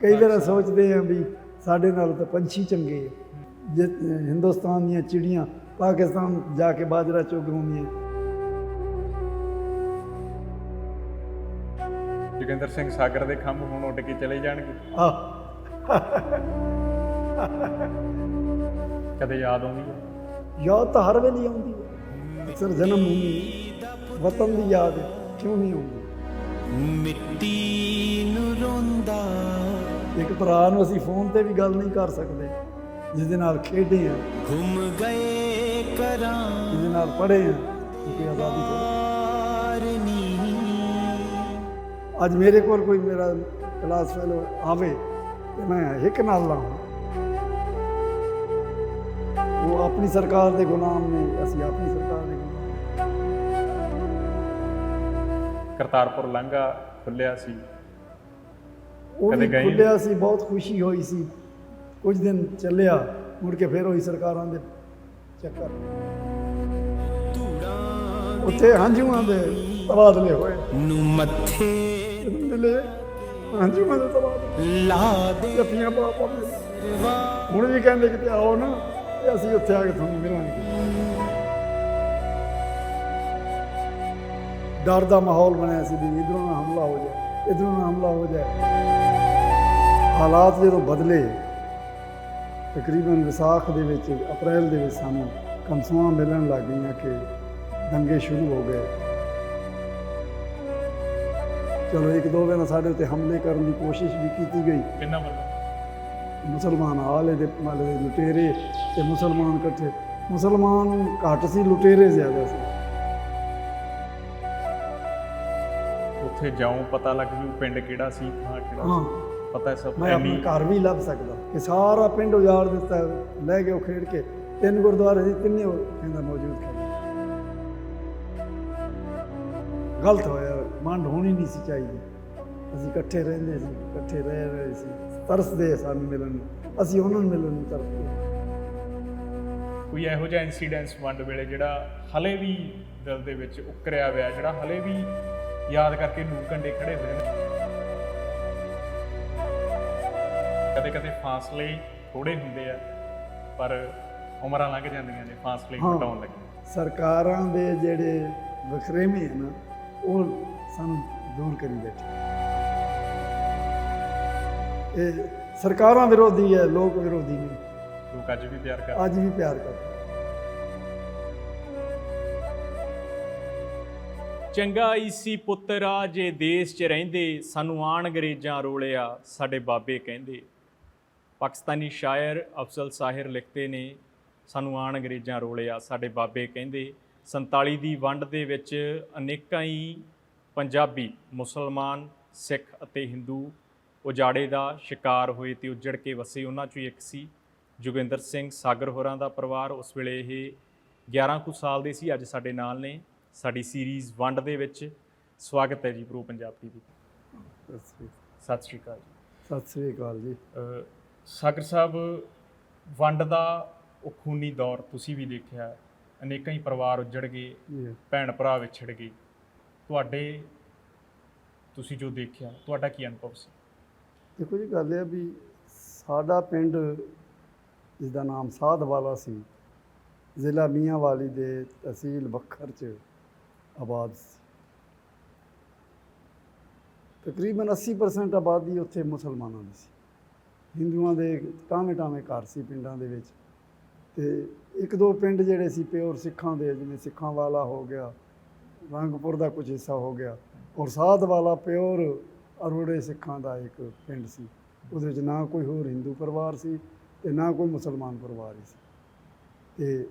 ਕਈ ਵਾਰ ਸੋਚਦੇ ਹਾਂ ਵੀ ਸਾਡੇ ਨਾਲ ਤਾਂ ਪੰਛੀ ਚੰਗੇ ਆ। ਜੇ ਹਿੰਦੁਸਤਾਨ ਦੀਆਂ ਚਿੜੀਆਂ ਪਾਕਿਸਤਾਨ ਜਾ ਕੇ ਬਾਜਰਾ ਚੁਗਾਉਂਦੀਆਂ। ਜੋਗਿੰਦਰ ਸਿੰਘ ਸਾਗਰ ਦੇ ਖੰਭ ਹੁਣ ਉੱਡ ਕੇ ਚਲੇ ਜਾਣਗੇ। ਕਦੇ ਯਾਦ ਆਉਂਦੀ ਹੈ? ਯਾਦ ਤਾਂ ਹਰ ਵੇਲੇ ਆਉਂਦੀ ਹੈ। ਅਕਸਰ ਜਨਮ ਭੂਮੀ ਵਤਨ ਦੀ ਯਾਦ ਕਿਉਂ ਨਹੀਂ ਆਉਂਦੀ। ਮਿੱਟੀ ਨੂੰ ਰੋਂਦਾ ਇੱਕ ਭਰਾ ਨੂੰ ਅਸੀਂ ਫੋਨ ਤੇ ਵੀ ਗੱਲ ਨਹੀਂ ਕਰ ਸਕਦੇ ਜਿਸ ਦੇ ਨਾਲ ਖੇਡੇ ਆ, ਘੁੰਮ ਗਏ ਕਰਾਂ ਜਿਹਦੇ ਨਾਲ ਪੜ੍ਹੇ ਆ, ਕਿਉਂਕਿ ਆਜ਼ਾਦੀ ਤੋਂ ਅੱਜ ਮੇਰੇ ਕੋਲ ਕੋਈ ਮੇਰਾ ਕਲਾਸ ਫੈਲੋ ਆਵੇ ਤੇ ਮੈਂ ਹਿੱਕ ਨਾਲ ਲਾਵਾਂ। ਉਹ ਆਪਣੀ ਸਰਕਾਰ ਦੇ ਗੁਲਾਮ ਨੇ, ਅਸੀਂ ਆਪਣੀ ਸਰਕਾਰ ਦੇ ਗੁਲਾਮ। ਕਰਤਾਰਪੁਰ ਲਾਂਘਾ ਖੁੱਲਿਆ ਸੀ, ਉਹ ਕਦੇ ਵੀ ਗਏ? ਖੁੱਲਿਆ ਸੀ, ਬਹੁਤ ਖੁਸ਼ੀ ਹੋਈ ਸੀ। ਕੁਝ ਦਿਨ ਚੱਲਿਆ, ਮੁੜ ਕੇ ਫਿਰ ਉਹੀ ਸਰਕਾਰਾਂ ਦੇ ਚੱਕਰ। ਉੱਥੇ ਹੰਝੂਆਂ ਦੇ ਤਬਾਦਲੇ ਹੋਏ ਨੂੰ ਮੱਥੇ ਮਿਲੇ, ਹੰਝੂਆਂ ਦੇ ਤਬਾਦਲੇ ਲਾ ਦੇ ਜੱਫੀਆਂ ਪਾ ਪਾ ਮਿਲੇ। ਹੁਣ ਵੀ ਕਹਿੰਦੇ ਕਿ ਆਓ ਨਾ ਤੇ ਅਸੀਂ ਉੱਥੇ ਆ ਕੇ ਤੁਹਾਨੂੰ ਮਿਲਾਂਗੇ। ਡਰ ਦਾ ਮਾਹੌਲ ਬਣਿਆ ਸੀ ਵੀ ਇੱਧਰੋਂ ਨਾ ਹਮਲਾ ਹੋ ਜਾਏ, ਇੱਧਰੋਂ ਨਾ ਹਮਲਾ ਹੋ ਜਾਏ। ਹਾਲਾਤ ਜਦੋਂ ਬਦਲੇ, ਤਕਰੀਬਨ ਵਿਸਾਖ ਦੇ ਵਿੱਚ, ਅਪ੍ਰੈਲ ਦੇ ਵਿੱਚ ਸਾਨੂੰ ਕਨਸੂਆਂ ਮਿਲਣ ਲੱਗ ਗਈਆਂ ਕਿ ਦੰਗੇ ਸ਼ੁਰੂ ਹੋ ਗਏ। ਚਲੋ ਇੱਕ ਦੋ ਦਿਨ ਸਾਡੇ ਉੱਤੇ ਹਮਲੇ ਕਰਨ ਦੀ ਕੋਸ਼ਿਸ਼ ਵੀ ਕੀਤੀ ਗਈ। ਕਿੰਨਾ ਵੱਲੋਂ? ਮੁਸਲਮਾਨ ਆਲੇ ਦੇ ਮਾਲੇ ਦੇ ਲੁਟੇਰੇ ਤੇ ਮੁਸਲਮਾਨ ਇਕੱਠੇ। ਮੁਸਲਮਾਨ ਘੱਟ ਸੀ, ਲੁਟੇਰੇ ਜ਼ਿਆਦਾ ਸੀ। ਉੱਥੇ ਜਾਉਂ ਪਤਾ ਲੱਗ ਜੂ ਪਿੰਡ ਕਿਹੜਾ ਸੀ, ਥਾਂ ਕਿਹੜਾ ਹਾਂ, ਸੀ, ਪਤਾ ਸਭ। ਮੈਂ ਆਪਣੇ ਘਰ ਵੀ ਲੱਭ ਸਕਦਾ ਕਿ ਸਾਰਾ ਪਿੰਡ ਉਜਾੜ ਦਿੱਤਾ, ਲੈ ਗਏ ਉਹ ਖੇਡ ਕੇ। 3 ਗੁਰਦੁਆਰੇ ਸੀ, ਤਿੰਨੇ ਕਹਿੰਦਾ ਮੌਜੂਦ ਖੜੇ। ਗਲਤ ਹੋਇਆ, ਵੰਡ ਹੋਣੀ ਨਹੀਂ ਸੀ ਚਾਹੀਦੀ। ਅਸੀਂ ਇਕੱਠੇ ਰਹਿੰਦੇ ਸੀ, ਇਕੱਠੇ ਰਹਿ ਰਹੇ ਸੀ, ਤਰਸਦੇ ਸਾਨੂੰ ਮਿਲਣ ਨੂੰ, ਅਸੀਂ ਉਹਨਾਂ ਨੂੰ ਮਿਲਣ ਨੂੰ ਤਰਸਦੇ। ਕੋਈ ਇਹੋ ਜਿਹਾ ਇਨਸੀਡੈਂਸ ਵੰਡ ਵੇਲੇ ਜਿਹੜਾ ਹਲੇ ਵੀ ਦਿਲ ਦੇ ਵਿੱਚ ਉਕਰਿਆ ਹੋਇਆ, ਜਿਹੜਾ ਹਲੇ ਵੀ ਯਾਦ ਕਰਕੇ ਲੂ ਕੰਡੇ ਖੜੇ ਹੋਏ ਨੇ? ਕਦੇ ਕਦੇ ਫਾਸਲੇ ਥੋੜੇ ਹੁੰਦੇ ਆ, ਪਰ ਉਮਰਾਂ ਲੰਘ ਜਾਂਦੀਆਂ ਨੇ, ਫਾਸਲੇ ਘਟਾਉਣ ਲੱਗੇ। ਸਰਕਾਰਾਂ ਦੇ ਜਿਹੜੇ ਵਖਰੇਵੇਂ ਹੈ ਨਾ, ਉਹ ਸਾਨੂੰ ਦੂਰ ਕਰੀ ਬੈਠੇ। ਇਹ ਸਰਕਾਰਾਂ ਵਿਰੋਧੀ ਹੈ, ਲੋਕ ਵਿਰੋਧੀ ਨਹੀਂ। ਲੋਕ ਅੱਜ ਵੀ ਪਿਆਰ ਕਰਦੇ। ਅੱਜ ਵੀ ਪਿਆਰ ਕਰਦੇ। ਚੰਗਾ ਈਸੀ ਪੁੱਤਰਾ ਜੇ ਦੇਸ਼ 'ਚ ਰਹਿੰਦੇ, ਸਾਨੂੰ ਆਣ ਅੰਗਰੇਜ਼ਾਂ ਰੋਲਿਆ ਸਾਡੇ ਬਾਬੇ ਕਹਿੰਦੇ। ਪਾਕਿਸਤਾਨੀ ਸ਼ਾਇਰ ਅਫਜ਼ਲ ਸਾਹਿਰ ਲਿਖਦੇ ਨੇ, ਸਾਨੂੰ ਆਣ ਅੰਗਰੇਜ਼ਾਂ ਰੋਲਿਆ ਸਾਡੇ ਬਾਬੇ ਕਹਿੰਦੇ। 47 ਦੀ ਵੰਡ ਦੇ ਵਿੱਚ ਅਨੇਕਾਂ ਹੀ ਪੰਜਾਬੀ, ਮੁਸਲਮਾਨ, ਸਿੱਖ ਅਤੇ ਹਿੰਦੂ ਉਜਾੜੇ ਦਾ ਸ਼ਿਕਾਰ ਹੋਏ ਤੇ ਉੱਜੜ ਕੇ ਵਸੇ। ਉਹਨਾਂ 'ਚੋਂ ਇੱਕ ਸੀ ਜੋਗਿੰਦਰ ਸਿੰਘ ਸਾਗਰ ਹੋਰਾਂ ਦਾ ਪਰਿਵਾਰ। ਉਸ ਵੇਲੇ ਇਹ 11 ਕੁ ਸਾਲ ਦੇ ਸੀ। ਅੱਜ ਸਾਡੇ ਨਾਲ ਨੇ ਸਾਡੀ ਸੀਰੀਜ਼ ਵੰਡ ਦੇ ਵਿੱਚ। ਸਵਾਗਤ ਹੈ ਜੀ ਪ੍ਰੋ ਪੰਜਾਬ ਟੀਵੀ। ਸਤਿ ਸ਼੍ਰੀ ਅਕਾਲ ਜੀ। ਸਤਿ ਸ੍ਰੀ ਅਕਾਲ ਜੀ। ਸਾਗਰ ਸਾਹਿਬ, ਵੰਡ ਦਾ ਉਹ ਖੂਨੀ ਦੌਰ ਤੁਸੀਂ ਵੀ ਦੇਖਿਆ, ਅਨੇਕਾਂ ਹੀ ਪਰਿਵਾਰ ਉੱਜੜ ਗਏ, ਭੈਣ ਭਰਾ ਵਿਛੜ ਗਏ। ਤੁਸੀਂ ਜੋ ਦੇਖਿਆ, ਤੁਹਾਡਾ ਕੀ ਅਨੁਭਵ ਸੀ? ਦੇਖੋ ਜੀ, ਗੱਲ ਇਹ ਵੀ ਸਾਡਾ ਪਿੰਡ ਜਿਸ ਦਾ ਨਾਮ ਸਾਧਵਾਲਾ ਸੀ, ਜ਼ਿਲ੍ਹਾ ਮੀਆਂਵਾਲੀ ਦੇ ਤਹਿਸੀਲ ਬੱਖਰ 'ਚ ਆਬਾਦ ਸੀ। ਤਕਰੀਬਨ 80% ਆਬਾਦੀ ਉੱਥੇ ਮੁਸਲਮਾਨਾਂ ਦੀ ਸੀ। ਹਿੰਦੂਆਂ ਦੇ ਟਾਵੇਂ ਘਰ ਸੀ ਪਿੰਡਾਂ ਦੇ ਵਿੱਚ, ਤੇ ਇੱਕ ਦੋ ਪਿੰਡ ਜਿਹੜੇ ਸੀ ਪਿਓਰ ਸਿੱਖਾਂ ਦੇ, ਜਿਵੇਂ ਸਿੱਖਾਂ ਵਾਲਾ ਹੋ ਗਿਆ, ਰੰਗਪੁਰ ਦਾ ਕੁਝ ਹਿੱਸਾ ਹੋ ਗਿਆ, ਔਰ ਸਾਧ ਵਾਲਾ ਪਿਓਰ ਅਰੋੜੇ ਸਿੱਖਾਂ ਦਾ ਇੱਕ ਪਿੰਡ ਸੀ। ਉਹਦੇ ਵਿੱਚ ਨਾ ਕੋਈ ਹੋਰ ਹਿੰਦੂ ਪਰਿਵਾਰ ਸੀ ਤੇ ਨਾ ਕੋਈ ਮੁਸਲਮਾਨ ਪਰਿਵਾਰ ਹੀ ਸੀ। ਤੇ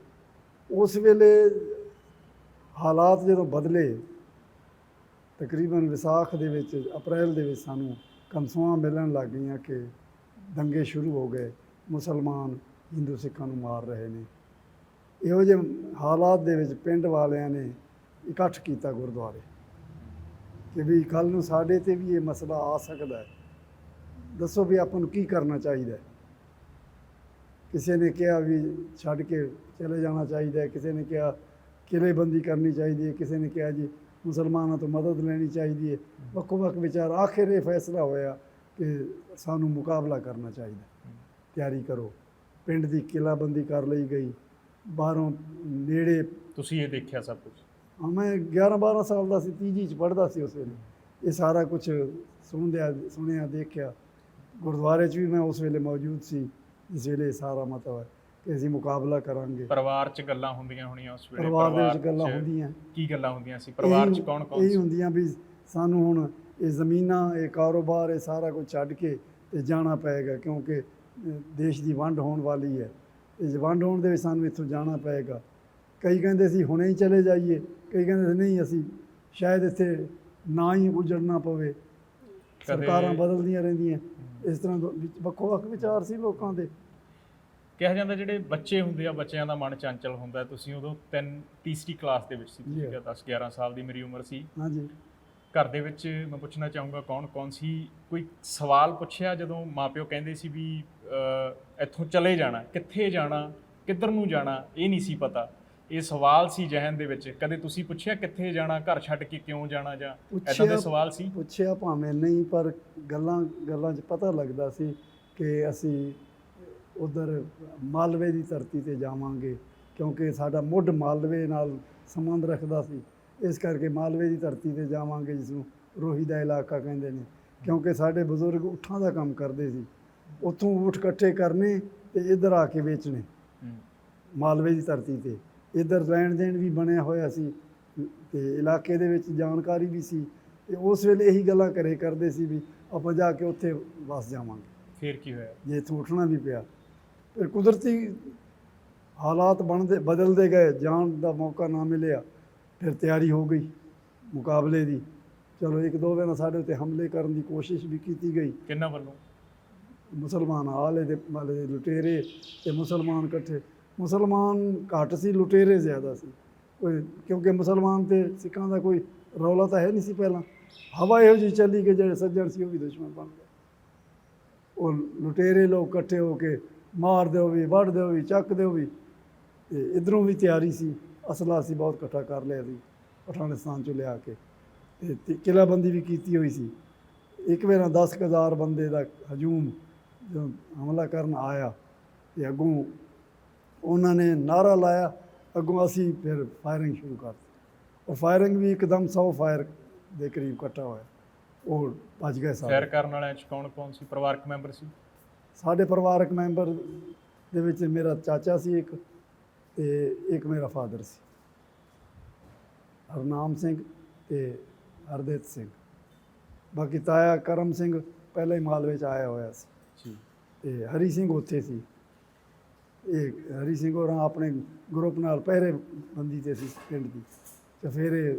ਉਸ ਵੇਲੇ ਹਾਲਾਤ ਜਦੋਂ ਬਦਲੇ, ਤਕਰੀਬਨ ਵਿਸਾਖ ਦੇ ਵਿੱਚ, ਅਪ੍ਰੈਲ ਦੇ ਵਿੱਚ ਸਾਨੂੰ ਕਨਸੂਆਂ ਮਿਲਣ ਲੱਗ ਗਈਆਂ ਕਿ ਦੰਗੇ ਸ਼ੁਰੂ ਹੋ ਗਏ, ਮੁਸਲਮਾਨ ਹਿੰਦੂ ਸਿੱਖਾਂ ਨੂੰ ਮਾਰ ਰਹੇ ਨੇ। ਇਹੋ ਜਿਹੇ ਹਾਲਾਤ ਦੇ ਵਿੱਚ ਪਿੰਡ ਵਾਲਿਆਂ ਨੇ ਇਕੱਠ ਕੀਤਾ ਗੁਰਦੁਆਰੇ ਕਿ ਵੀ ਕੱਲ੍ਹ ਨੂੰ ਸਾਡੇ 'ਤੇ ਵੀ ਇਹ ਮਸਲਾ ਆ ਸਕਦਾ ਹੈ, ਦੱਸੋ ਵੀ ਆਪਾਂ ਨੂੰ ਕੀ ਕਰਨਾ ਚਾਹੀਦਾ ਹੈ। ਕਿਸੇ ਨੇ ਕਿਹਾ ਵੀ ਛੱਡ ਕੇ ਚਲੇ ਜਾਣਾ ਚਾਹੀਦਾ ਹੈ, ਕਿਸੇ ਨੇ ਕਿਹਾ ਕਿਲੇਬੰਦੀ ਕਰਨੀ ਚਾਹੀਦੀ ਹੈ, ਕਿਸੇ ਨੇ ਕਿਹਾ ਜੀ ਮੁਸਲਮਾਨਾਂ ਤੋਂ ਮਦਦ ਲੈਣੀ ਚਾਹੀਦੀ ਹੈ। ਵੱਖੋ ਵੱਖ ਵਿਚਾਰ। ਆਖਿਰ ਇਹ ਫੈਸਲਾ ਹੋਇਆ ਕਿ ਸਾਨੂੰ ਮੁਕਾਬਲਾ ਕਰਨਾ ਚਾਹੀਦਾ, ਤਿਆਰੀ ਕਰੋ। ਪਿੰਡ ਦੀ ਕਿਲਾਬੰਦੀ ਕਰ ਲਈ ਗਈ, ਬਾਹਰੋਂ ਨੇੜੇ। ਤੁਸੀਂ ਇਹ ਦੇਖਿਆ ਸਭ ਕੁਝ? ਹਾਂ, ਮੈਂ 11-12 ਸਾਲ ਦਾ ਸੀ, ਤੀਜੀ 'ਚ ਪੜ੍ਹਦਾ ਸੀ ਉਸ ਵੇਲੇ। ਇਹ ਸਾਰਾ ਕੁਝ ਸੁਣਿਆ ਦੇਖਿਆ। ਗੁਰਦੁਆਰੇ 'ਚ ਵੀ ਮੈਂ ਉਸ ਵੇਲੇ ਮੌਜੂਦ ਸੀ, ਜਿਸ ਵੇਲੇ ਸਾਰਾ ਮਤਲਬ ਹੈ ਕਿ ਅਸੀਂ ਮੁਕਾਬਲਾ ਕਰਾਂਗੇ। ਪਰਿਵਾਰ 'ਚ ਗੱਲਾਂ ਹੁੰਦੀਆਂ ਹੋਣੀਆਂ ਉਸ ਵੇਲੇ? ਪਰਿਵਾਰ ਦੇ ਵਿੱਚ 'ਚ ਗੱਲਾਂ ਹੁੰਦੀਆਂ। ਕੀ ਗੱਲਾਂ ਹੁੰਦੀਆਂ ਸੀ ਪਰਿਵਾਰ 'ਚ? ਕੌਣ ਇਹ ਸੀ? ਹੁੰਦੀਆਂ ਵੀ ਸਾਨੂੰ ਹੁਣ ਇਹ ਜ਼ਮੀਨਾਂ, ਇਹ ਕਾਰੋਬਾਰ, ਇਹ ਸਾਰਾ ਕੁਝ ਛੱਡ ਕੇ ਤੇ ਜਾਣਾ ਪਏਗਾ, ਕਿਉਂਕਿ ਦੇਸ਼ ਦੀ ਵੰਡ ਹੋਣ ਵਾਲੀ ਹੈ। ਇਸ ਵੰਡ ਹੋਣ ਦੇ ਵਿੱਚ ਸਾਨੂੰ ਇੱਥੋਂ ਜਾਣਾ ਪਏਗਾ। ਕਈ ਕਹਿੰਦੇ ਸੀ ਹੁਣੇ ਹੀ ਚਲੇ ਜਾਈਏ, ਕਈ ਕਹਿੰਦੇ ਸੀ ਨਹੀਂ, ਅਸੀਂ ਸ਼ਾਇਦ ਇੱਥੇ ਨਾ ਹੀ ਉਜੜਨਾ ਪਵੇ। ਸਰਕਾਰਾਂ ਬਦਲਦੀਆਂ ਰਹਿੰਦੀਆਂ, ਇਸ ਤਰ੍ਹਾਂ ਵੱਖੋ ਵੱਖ ਵਿਚਾਰ ਸੀ ਲੋਕਾਂ ਦੇ। ਕਿਹਾ ਜਾਂਦਾ ਜਿਹੜੇ ਬੱਚੇ ਹੁੰਦੇ ਆ, ਬੱਚਿਆਂ ਦਾ ਮਨ ਚੰਚਲ ਹੁੰਦਾ। ਤੁਸੀਂ ਉਦੋਂ ਤੀਸਰੀ ਕਲਾਸ ਦੇ ਵਿੱਚ ਸੀ, ਤੁਸੀਂ ਕਿਹਾ 10-11 ਸਾਲ ਦੀ ਮੇਰੀ ਉਮਰ ਸੀ। ਹਾਂਜੀ। ਘਰ ਦੇ ਵਿੱਚ ਮੈਂ ਪੁੱਛਣਾ ਚਾਹੂੰਗਾ ਕੌਣ ਸੀ? ਕੋਈ ਸਵਾਲ ਪੁੱਛਿਆ ਜਦੋਂ ਮਾਪਿਓ ਕਹਿੰਦੇ ਸੀ ਵੀ ਇੱਥੋਂ ਚਲੇ ਜਾਣਾ? ਕਿੱਥੇ ਜਾਣਾ, ਕਿੱਧਰ ਨੂੰ ਜਾਣਾ, ਇਹ ਨਹੀਂ ਸੀ ਪਤਾ। ਇਹ ਸਵਾਲ ਸੀ ਜ਼ਿਹਨ ਦੇ ਵਿੱਚ। ਕਦੇ ਤੁਸੀਂ ਪੁੱਛਿਆ ਕਿੱਥੇ ਜਾਣਾ, ਘਰ ਛੱਡ ਕੇ ਕਿਉਂ ਜਾਣਾ, ਜਾਂ ਇੱਦਾਂ ਦੇ ਸਵਾਲ ਸੀ? ਪੁੱਛਿਆ ਭਾਵੇਂ ਨਹੀਂ, ਪਰ ਗੱਲਾਂ 'ਚ ਪਤਾ ਲੱਗਦਾ ਸੀ ਕਿ ਅਸੀਂ ਉੱਧਰ ਮਾਲਵੇ ਦੀ ਧਰਤੀ 'ਤੇ ਜਾਵਾਂਗੇ, ਕਿਉਂਕਿ ਸਾਡਾ ਮੁੱਢ ਮਾਲਵੇ ਨਾਲ ਸੰਬੰਧ ਰੱਖਦਾ ਸੀ। ਇਸ ਕਰਕੇ ਮਾਲਵੇ ਦੀ ਧਰਤੀ 'ਤੇ ਜਾਵਾਂਗੇ, ਜਿਸ ਨੂੰ ਰੋਹੀ ਦਾ ਇਲਾਕਾ ਕਹਿੰਦੇ ਨੇ, ਕਿਉਂਕਿ ਸਾਡੇ ਬਜ਼ੁਰਗ ਊਠਾਂ ਦਾ ਕੰਮ ਕਰਦੇ ਸੀ। ਉੱਥੋਂ ਊਠ ਇਕੱਠੇ ਕਰਨੇ ਤੇ ਇੱਧਰ ਆ ਕੇ ਵੇਚਣੇ ਮਾਲਵੇ ਦੀ ਧਰਤੀ 'ਤੇ। ਇੱਧਰ ਲੈਣ ਦੇਣ ਵੀ ਬਣਿਆ ਹੋਇਆ ਸੀ ਤੇ ਇਲਾਕੇ ਦੇ ਵਿੱਚ ਜਾਣਕਾਰੀ ਵੀ ਸੀ। ਤੇ ਉਸ ਵੇਲੇ ਇਹੀ ਗੱਲਾਂ ਕਰਦੇ ਸੀ ਵੀ ਆਪਾਂ ਜਾ ਕੇ ਉੱਥੇ ਵਸ ਜਾਵਾਂਗੇ। ਫਿਰ ਕੀ ਹੋਇਆ? ਜੇ ਇੱਥੋਂ ਉੱਠਣਾ ਵੀ ਪਿਆ, ਫਿਰ ਕੁਦਰਤੀ ਹਾਲਾਤ ਬਦਲਦੇ ਗਏ, ਜਾਣ ਦਾ ਮੌਕਾ ਨਾ ਮਿਲਿਆ। ਫਿਰ ਤਿਆਰੀ ਹੋ ਗਈ ਮੁਕਾਬਲੇ ਦੀ। ਚਲੋ 1-2 ਵਾਰ ਸਾਡੇ ਉੱਤੇ ਹਮਲੇ ਕਰਨ ਦੀ ਕੋਸ਼ਿਸ਼ ਵੀ ਕੀਤੀ ਗਈ। ਕਿਹਨਾਂ ਵੱਲੋਂ? ਮੁਸਲਮਾਨ ਆਲੇ ਦੇ ਵਾਲੇ ਲੁਟੇਰੇ ਤੇ ਮੁਸਲਮਾਨ ਇਕੱਠੇ। ਮੁਸਲਮਾਨ ਘੱਟ ਸੀ, ਲੁਟੇਰੇ ਜ਼ਿਆਦਾ ਸੀ। ਕਿਉਂਕਿ ਮੁਸਲਮਾਨ ਤੇ ਸਿੱਖਾਂ ਦਾ ਕੋਈ ਰੌਲਾ ਤਾਂ ਹੈ ਨਹੀਂ ਸੀ ਪਹਿਲਾਂ। ਹਵਾ ਇਹੋ ਜਿਹੀ ਚੱਲੀ ਕਿ ਜਿਹੜੇ ਸੱਜਣ ਸੀ ਉਹ ਵੀ ਦੁਸ਼ਮਣ ਬਣ ਗਏ। ਉਹ ਲੁਟੇਰੇ ਲੋਕ ਇਕੱਠੇ ਹੋ ਕੇ ਮਾਰ ਦਿਓ ਵੀ, ਵੱਢ ਦਿਓ ਵੀ, ਚੱਕ ਦਿਓ ਵੀ। ਤੇ ਇੱਧਰੋਂ ਵੀ ਤਿਆਰੀ ਸੀ, ਅਸਲਾ ਅਸੀਂ ਬਹੁਤ ਇਕੱਠਾ ਕਰ ਲਿਆ ਸੀ ਪਠਾਨਿਸਤਾਨ 'ਚੋਂ ਲਿਆ ਕੇ, ਤੇ ਕਿਲਾਬੰਦੀ ਵੀ ਕੀਤੀ ਹੋਈ ਸੀ। ਇੱਕ ਵਾਰ 10,000 ਬੰਦੇ ਦਾ ਹਜੂਮ ਜਦੋਂ ਹਮਲਾ ਕਰਨ ਆਇਆ ਤੇ ਅੱਗੋਂ ਉਹਨਾਂ ਨੇ ਨਾਅਰਾ ਲਾਇਆ, ਅੱਗੋਂ ਅਸੀਂ ਫਿਰ ਫਾਇਰਿੰਗ ਸ਼ੁਰੂ ਕਰ ਦਿੱਤੀ। ਉਹ ਫਾਇਰਿੰਗ ਵੀ ਇੱਕਦਮ 100 ਫਾਇਰ ਦੇ ਕਰੀਬ ਇਕੱਠਾ ਹੋਇਆ। ਉਹ ਭੱਜ ਗਏ ਸਾਰੇ। ਫਾਇਰ ਕਰਨ ਵਾਲਿਆਂ 'ਚ ਕੌਣ ਸੀ? ਪਰਿਵਾਰਕ ਮੈਂਬਰ ਸੀ? ਸਾਡੇ ਪਰਿਵਾਰਕ ਮੈਂਬਰ ਦੇ ਵਿੱਚ ਮੇਰਾ ਚਾਚਾ ਸੀ ਇੱਕ, ਤੇ ਇੱਕ ਮੇਰਾ ਫਾਦਰ ਸੀ, ਹਰਨਾਮ ਸਿੰਘ ਤੇ ਹਰਦੇਵ ਸਿੰਘ। ਬਾਕੀ ਤਾਇਆ ਕਰਮ ਸਿੰਘ ਪਹਿਲਾਂ ਹੀ ਮਾਲਵੇ 'ਚ ਆਇਆ ਹੋਇਆ ਸੀ, ਤੇ ਹਰੀ ਸਿੰਘ ਉੱਥੇ ਸੀ। ਇਹ ਹਰੀ ਸਿੰਘ ਹੋਰਾਂ ਆਪਣੇ ਗਰੁੱਪ ਨਾਲ ਪਹਿਰੇ ਬੰਦੀ 'ਤੇ ਸੀ ਪਿੰਡ ਦੀ। ਤੇ ਫਿਰ ਇਹ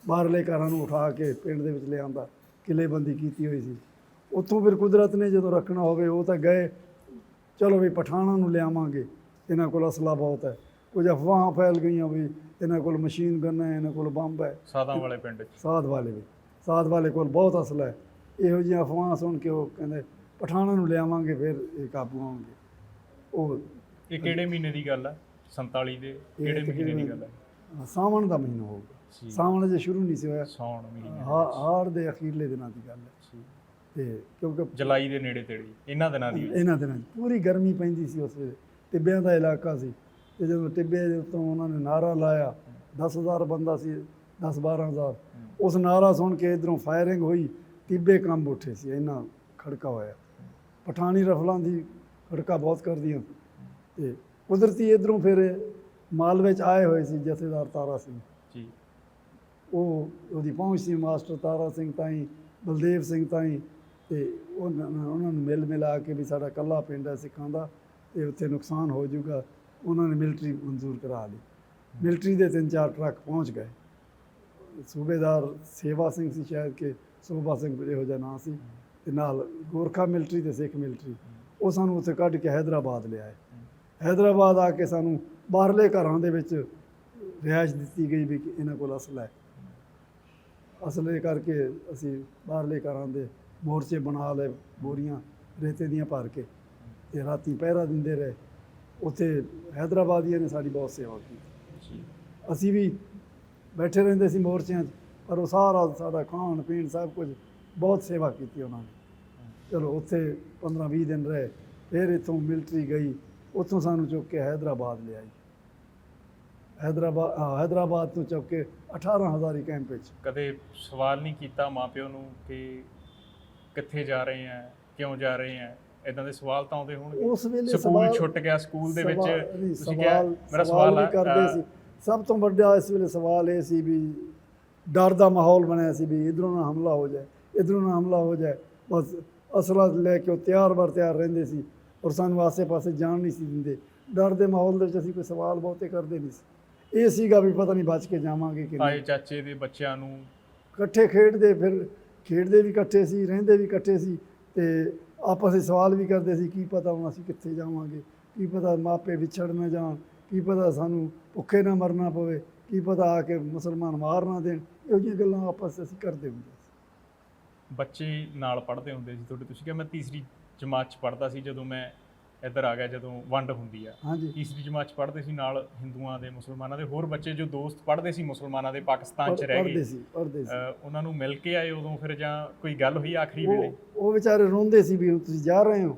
ਬਾਹਰਲੇ ਘਰਾਂ ਨੂੰ ਉਠਾ ਕੇ ਪਿੰਡ ਦੇ ਵਿੱਚ ਲਿਆਂਦਾ, ਕਿਲ੍ਹੇਬੰਦੀ ਕੀਤੀ ਹੋਈ ਸੀ। ਉੱਥੋਂ ਫਿਰ ਕੁਦਰਤ ਨੇ ਜਦੋਂ ਰੱਖਣਾ ਹੋਵੇ, ਉਹ ਤਾਂ ਗਏ, ਚਲੋ ਵੀ ਪਠਾਣਾਂ ਨੂੰ ਲਿਆਵਾਂਗੇ, ਇਹਨਾਂ ਕੋਲ ਅਸਲਾ ਬਹੁਤ ਹੈ। ਕੁਝ ਅਫਵਾਹਾਂ ਫੈਲ ਗਈਆਂ ਵੀ ਇਹਨਾਂ ਕੋਲ ਮਸ਼ੀਨ ਗਨ ਹੈ, ਇਹਨਾਂ ਕੋਲ ਬੰਬ ਹੈ। ਸਾਦਾਂ ਵਾਲੇ ਪਿੰਡ 'ਚ? ਸਾਧ ਵਾਲੇ ਕੋਲ ਬਹੁਤ ਅਸਲਾ ਹੈ। ਇਹੋ ਜਿਹੀਆਂ ਅਫਵਾਹਾਂ ਸੁਣ ਕੇ ਉਹ ਕਹਿੰਦੇ ਪਠਾਣਾਂ ਨੂੰ ਲਿਆਵਾਂਗੇ, ਫਿਰ ਇਹ ਕਾਬੂ ਆਉਣਗੇ। ਉਹ ਇਹ ਕਿਹੜੇ ਮਹੀਨੇ ਦੀ ਗੱਲ ਹੈ? 47 ਦੇ ਕਿਹੜੇ ਮਹੀਨੇ ਦੀ ਗੱਲ ਹੈ? ਸਾਵਣ ਦਾ ਮਹੀਨਾ ਹੋਊਗਾ। ਸਾਵਣ ਅਜੇ ਸ਼ੁਰੂ ਨਹੀਂ ਸੀ ਹੋਇਆ, ਸਾਉਣ ਮਹੀਨੇ, ਹਾੜ ਦੇ ਅਖੀਰਲੇ ਦਿਨਾਂ ਦੀ ਗੱਲ ਹੈ। ਤੇ ਕਿਉਂਕਿ ਜੁਲਾਈ ਦੇ ਨੇੜੇ ਤੇੜੇ ਇਹਨਾਂ ਦਿਨਾਂ ਦੀ? ਇਹਨਾਂ ਦਿਨਾਂ 'ਚ ਪੂਰੀ ਗਰਮੀ ਪੈਂਦੀ ਸੀ ਉਸ ਵੇਲੇ, ਟਿੱਬਿਆਂ ਦਾ ਇਲਾਕਾ ਸੀ। ਤੇ ਜਦੋਂ ਟਿੱਬੇ ਦੇ ਉੱਤੋਂ ਉਹਨਾਂ ਨੇ ਨਾਅਰਾ ਲਾਇਆ, 10,000 ਬੰਦਾ ਸੀ, 10-12,000। ਉਸ ਨਾਅਰਾ ਸੁਣ ਕੇ ਇੱਧਰੋਂ ਫਾਇਰਿੰਗ ਹੋਈ, ਟਿੱਬੇ ਕੰਬ ਉੱਠੇ ਸੀ, ਇੰਨਾ ਖੜਕਾ ਹੋਇਆ। ਪਠਾਣੀ ਰਫਲਾਂ ਦੀ ਖੜਕਾ ਬਹੁਤ ਕਰਦੀਆਂ। ਤੇ ਕੁਦਰਤੀ ਇੱਧਰੋਂ ਫਿਰ ਮਾਲਵੇ 'ਚ ਆਏ ਹੋਏ ਸੀ ਜਥੇਦਾਰ ਤਾਰਾ ਸਿੰਘ ਜੀ। ਉਹਦੀ ਪਹੁੰਚ ਸੀ ਮਾਸਟਰ ਤਾਰਾ ਸਿੰਘ ਤਾਈਂ, ਬਲਦੇਵ ਸਿੰਘ ਤਾਈਂ। ਤੇ ਉਹਨਾਂ ਨੂੰ ਮਿਲਾ ਕੇ ਵੀ ਸਾਡਾ ਇਕੱਲਾ ਪਿੰਡ ਹੈ ਸਿੱਖਾਂ ਦਾ, ਤੇ ਉੱਥੇ ਨੁਕਸਾਨ ਹੋ ਜਾਊਗਾ। ਉਹਨਾਂ ਨੇ ਮਿਲਟਰੀ ਮਨਜ਼ੂਰ ਕਰਾ ਲਈ। ਮਿਲਟਰੀ ਦੇ 3-4 ਟਰੱਕ ਪਹੁੰਚ ਗਏ। ਸੂਬੇਦਾਰ ਸੇਵਾ ਸਿੰਘ ਸੀ ਸ਼ਾਇਦ, ਕਿ ਸੋਭਾ ਸਿੰਘ ਇਹੋ ਜਿਹਾ ਨਾਂ ਸੀ, ਤੇ ਨਾਲ ਗੋਰਖਾ ਮਿਲਟਰੀ ਤੇ ਸਿੱਖ ਮਿਲਟਰੀ। ਉਹ ਸਾਨੂੰ ਉੱਥੇ ਕੱਢ ਕੇ ਹੈਦਰਾਬਾਦ ਲਿਆਏ। ਹੈਦਰਾਬਾਦ ਆ ਕੇ ਸਾਨੂੰ ਬਾਹਰਲੇ ਘਰਾਂ ਦੇ ਵਿੱਚ ਰਿਹਾਇਸ਼ ਦਿੱਤੀ ਗਈ ਵੀ ਇਹਨਾਂ ਕੋਲ ਅਸਲਾ ਹੈ। ਅਸਲੇ ਕਰਕੇ ਅਸੀਂ ਬਾਹਰਲੇ ਘਰਾਂ ਦੇ ਮੋਰਚੇ ਬਣਾ ਲਏ, ਬੋਰੀਆਂ ਰੇਤੇ ਦੀਆਂ ਭਰ ਕੇ, ਤੇ ਰਾਤੀ ਪਹਿਰਾ ਦਿੰਦੇ ਰਹੇ। ਉੱਥੇ ਹੈਦਰਾਬਾਦੀਆਂ ਨੇ ਸਾਡੀ ਬਹੁਤ ਸੇਵਾ ਕੀਤੀ। ਅਸੀਂ ਵੀ ਬੈਠੇ ਰਹਿੰਦੇ ਸੀ ਮੋਰਚਿਆਂ 'ਚ, ਪਰ ਉਹ ਸਾਰਾ ਸਾਡਾ ਖਾਣ ਪੀਣ ਸਭ ਕੁਝ ਬਹੁਤ ਸੇਵਾ ਕੀਤੀ ਉਹਨਾਂ ਨੇ। ਚਲੋ ਉੱਥੇ 15-20 ਦਿਨ ਰਹੇ, ਫਿਰ ਇੱਥੋਂ ਮਿਲਟਰੀ ਗਈ, ਉੱਥੋਂ ਸਾਨੂੰ ਚੁੱਕ ਕੇ ਹੈਦਰਾਬਾਦ ਲਿਆਈ। ਹੈਦਰਾਬਾਦ ਤੋਂ ਚੁੱਕ ਕੇ 18 ਹਜ਼ਾਰੀ ਕੈਂਪ ਵਿੱਚ। ਕਦੇ ਸਵਾਲ ਨਹੀਂ ਕੀਤਾ ਮਾਪਿਓ ਨੂੰ ਕਿ ਕਿੱਥੇ ਜਾ ਰਹੇ ਆ, ਕਿਉਂ ਜਾ ਰਹੇ ਆ? ਇਦਾਂ ਦੇ ਸਵਾਲ ਤਾਂ ਆਉਂਦੇ ਹੋਣਗੇ। ਉਸ ਵੇਲੇ ਸਕੂਲ ਛੁੱਟ ਗਿਆ, ਸਕੂਲ ਦੇ ਵਿੱਚ ਤੁਸੀਂ ਕਿਹਾ ਮੇਰਾ ਸਵਾਲ ਸਵਾਲ ਵੀ ਕਰਦੇ ਸੀ। ਸਭ ਤੋਂ ਵੱਡਾ ਇਸ ਵੇਲੇ ਸਵਾਲ ਇਹ ਸੀ ਵੀ ਡਰ ਦਾ ਮਾਹੌਲ ਬਣਿਆ ਸੀ ਵੀ ਇਧਰੋਂ ਨਾ ਹਮਲਾ ਹੋ ਜਾਏ, ਇਧਰੋਂ ਨਾ ਹਮਲਾ ਹੋ ਜਾਏ। ਬਸ ਅਸਲਾ ਲੈ ਕੇ ਉਹ ਤਿਆਰ ਬਰ ਤਿਆਰ ਰਹਿੰਦੇ ਸੀ ਔਰ ਸਾਨੂੰ ਆਸੇ-ਪਾਸੇ ਜਾਣ ਨਹੀਂ ਸੀ ਦਿੰਦੇ। ਡਰ ਦੇ ਮਾਹੌਲ ਦੇ ਵਿੱਚ ਅਸੀਂ ਕੋਈ ਸਵਾਲ ਬਹੁਤੇ ਕਰਦੇ ਨਹੀਂ ਸੀ। ਇਹ ਸੀਗਾ ਵੀ ਪਤਾ ਨਹੀਂ ਬਚ ਕੇ ਜਾਵਾਂਗੇ ਕਿ ਤਾਏ ਨਹੀਂ। ਚਾਚੇ ਦੇ ਬੱਚਿਆਂ ਨੂੰ ਇਕੱਠੇ ਖੇਡਦੇ, ਫਿਰ ਖੇਡਦੇ ਵੀ ਇਕੱਠੇ ਸੀ, ਰਹਿੰਦੇ ਵੀ ਇਕੱਠੇ ਸੀ, ਤੇ ਆਪਸ ਵਿੱਚ ਸਵਾਲ ਵੀ ਕਰਦੇ ਸੀ ਕੀ ਪਤਾ ਹੁਣ ਅਸੀਂ ਕਿੱਥੇ ਜਾਵਾਂਗੇ, ਕੀ ਪਤਾ ਮਾਪੇ ਵਿਛੜ ਨਾ ਜਾਣ, ਕੀ ਪਤਾ ਸਾਨੂੰ ਭੁੱਖੇ ਨਾ ਮਰਨਾ ਪਵੇ, ਕੀ ਪਤਾ ਆ ਕੇ ਮੁਸਲਮਾਨ ਮਾਰ ਨਾ ਦੇਣ। ਇਹੋ ਜਿਹੀਆਂ ਗੱਲਾਂ ਆਪਸ ਵਿੱਚ ਅਸੀਂ ਕਰਦੇ ਹੁੰਦੇ ਸੀ। ਬੱਚੇ ਨਾਲ ਪੜ੍ਹਦੇ ਹੁੰਦੇ ਸੀ ਤੁਹਾਡੇ? ਤੁਸੀਂ ਕਿਹਾ ਮੈਂ ਤੀਸਰੀ ਜਮਾਤ 'ਚ ਪੜ੍ਹਦਾ ਸੀ ਜਦੋਂ ਮੈਂ ਇੱਧਰ ਆ ਗਿਆ, ਜਦੋਂ ਵੰਡ ਹੁੰਦੀ ਆ। ਹਾਂਜੀ, ਤੀਸਰੀ ਜਮਾਤ 'ਚ ਪੜ੍ਹਦੇ ਸੀ ਨਾਲ ਹਿੰਦੂਆਂ ਦੇ, ਮੁਸਲਮਾਨਾਂ ਦੇ ਹੋਰ ਬੱਚੇ ਜੋ ਦੋਸਤ ਪੜ੍ਹਦੇ ਸੀ ਮੁਸਲਮਾਨਾਂ ਦੇ, ਪਾਕਿਸਤਾਨ 'ਚ ਰਹਿ ਗਏ, ਪੜ੍ਹਦੇ ਸੀ। ਉਹਨਾਂ ਨੂੰ ਮਿਲ ਕੇ ਆਏ ਉਦੋਂ ਫਿਰ, ਜਾਂ ਕੋਈ ਗੱਲ ਹੋਈ ਆਖਰੀ ਵੇਲੇ? ਉਹ ਵਿਚਾਰੇ ਰੋਂਦੇ ਸੀ ਵੀ ਤੁਸੀਂ ਜਾ ਰਹੇ ਹੋ।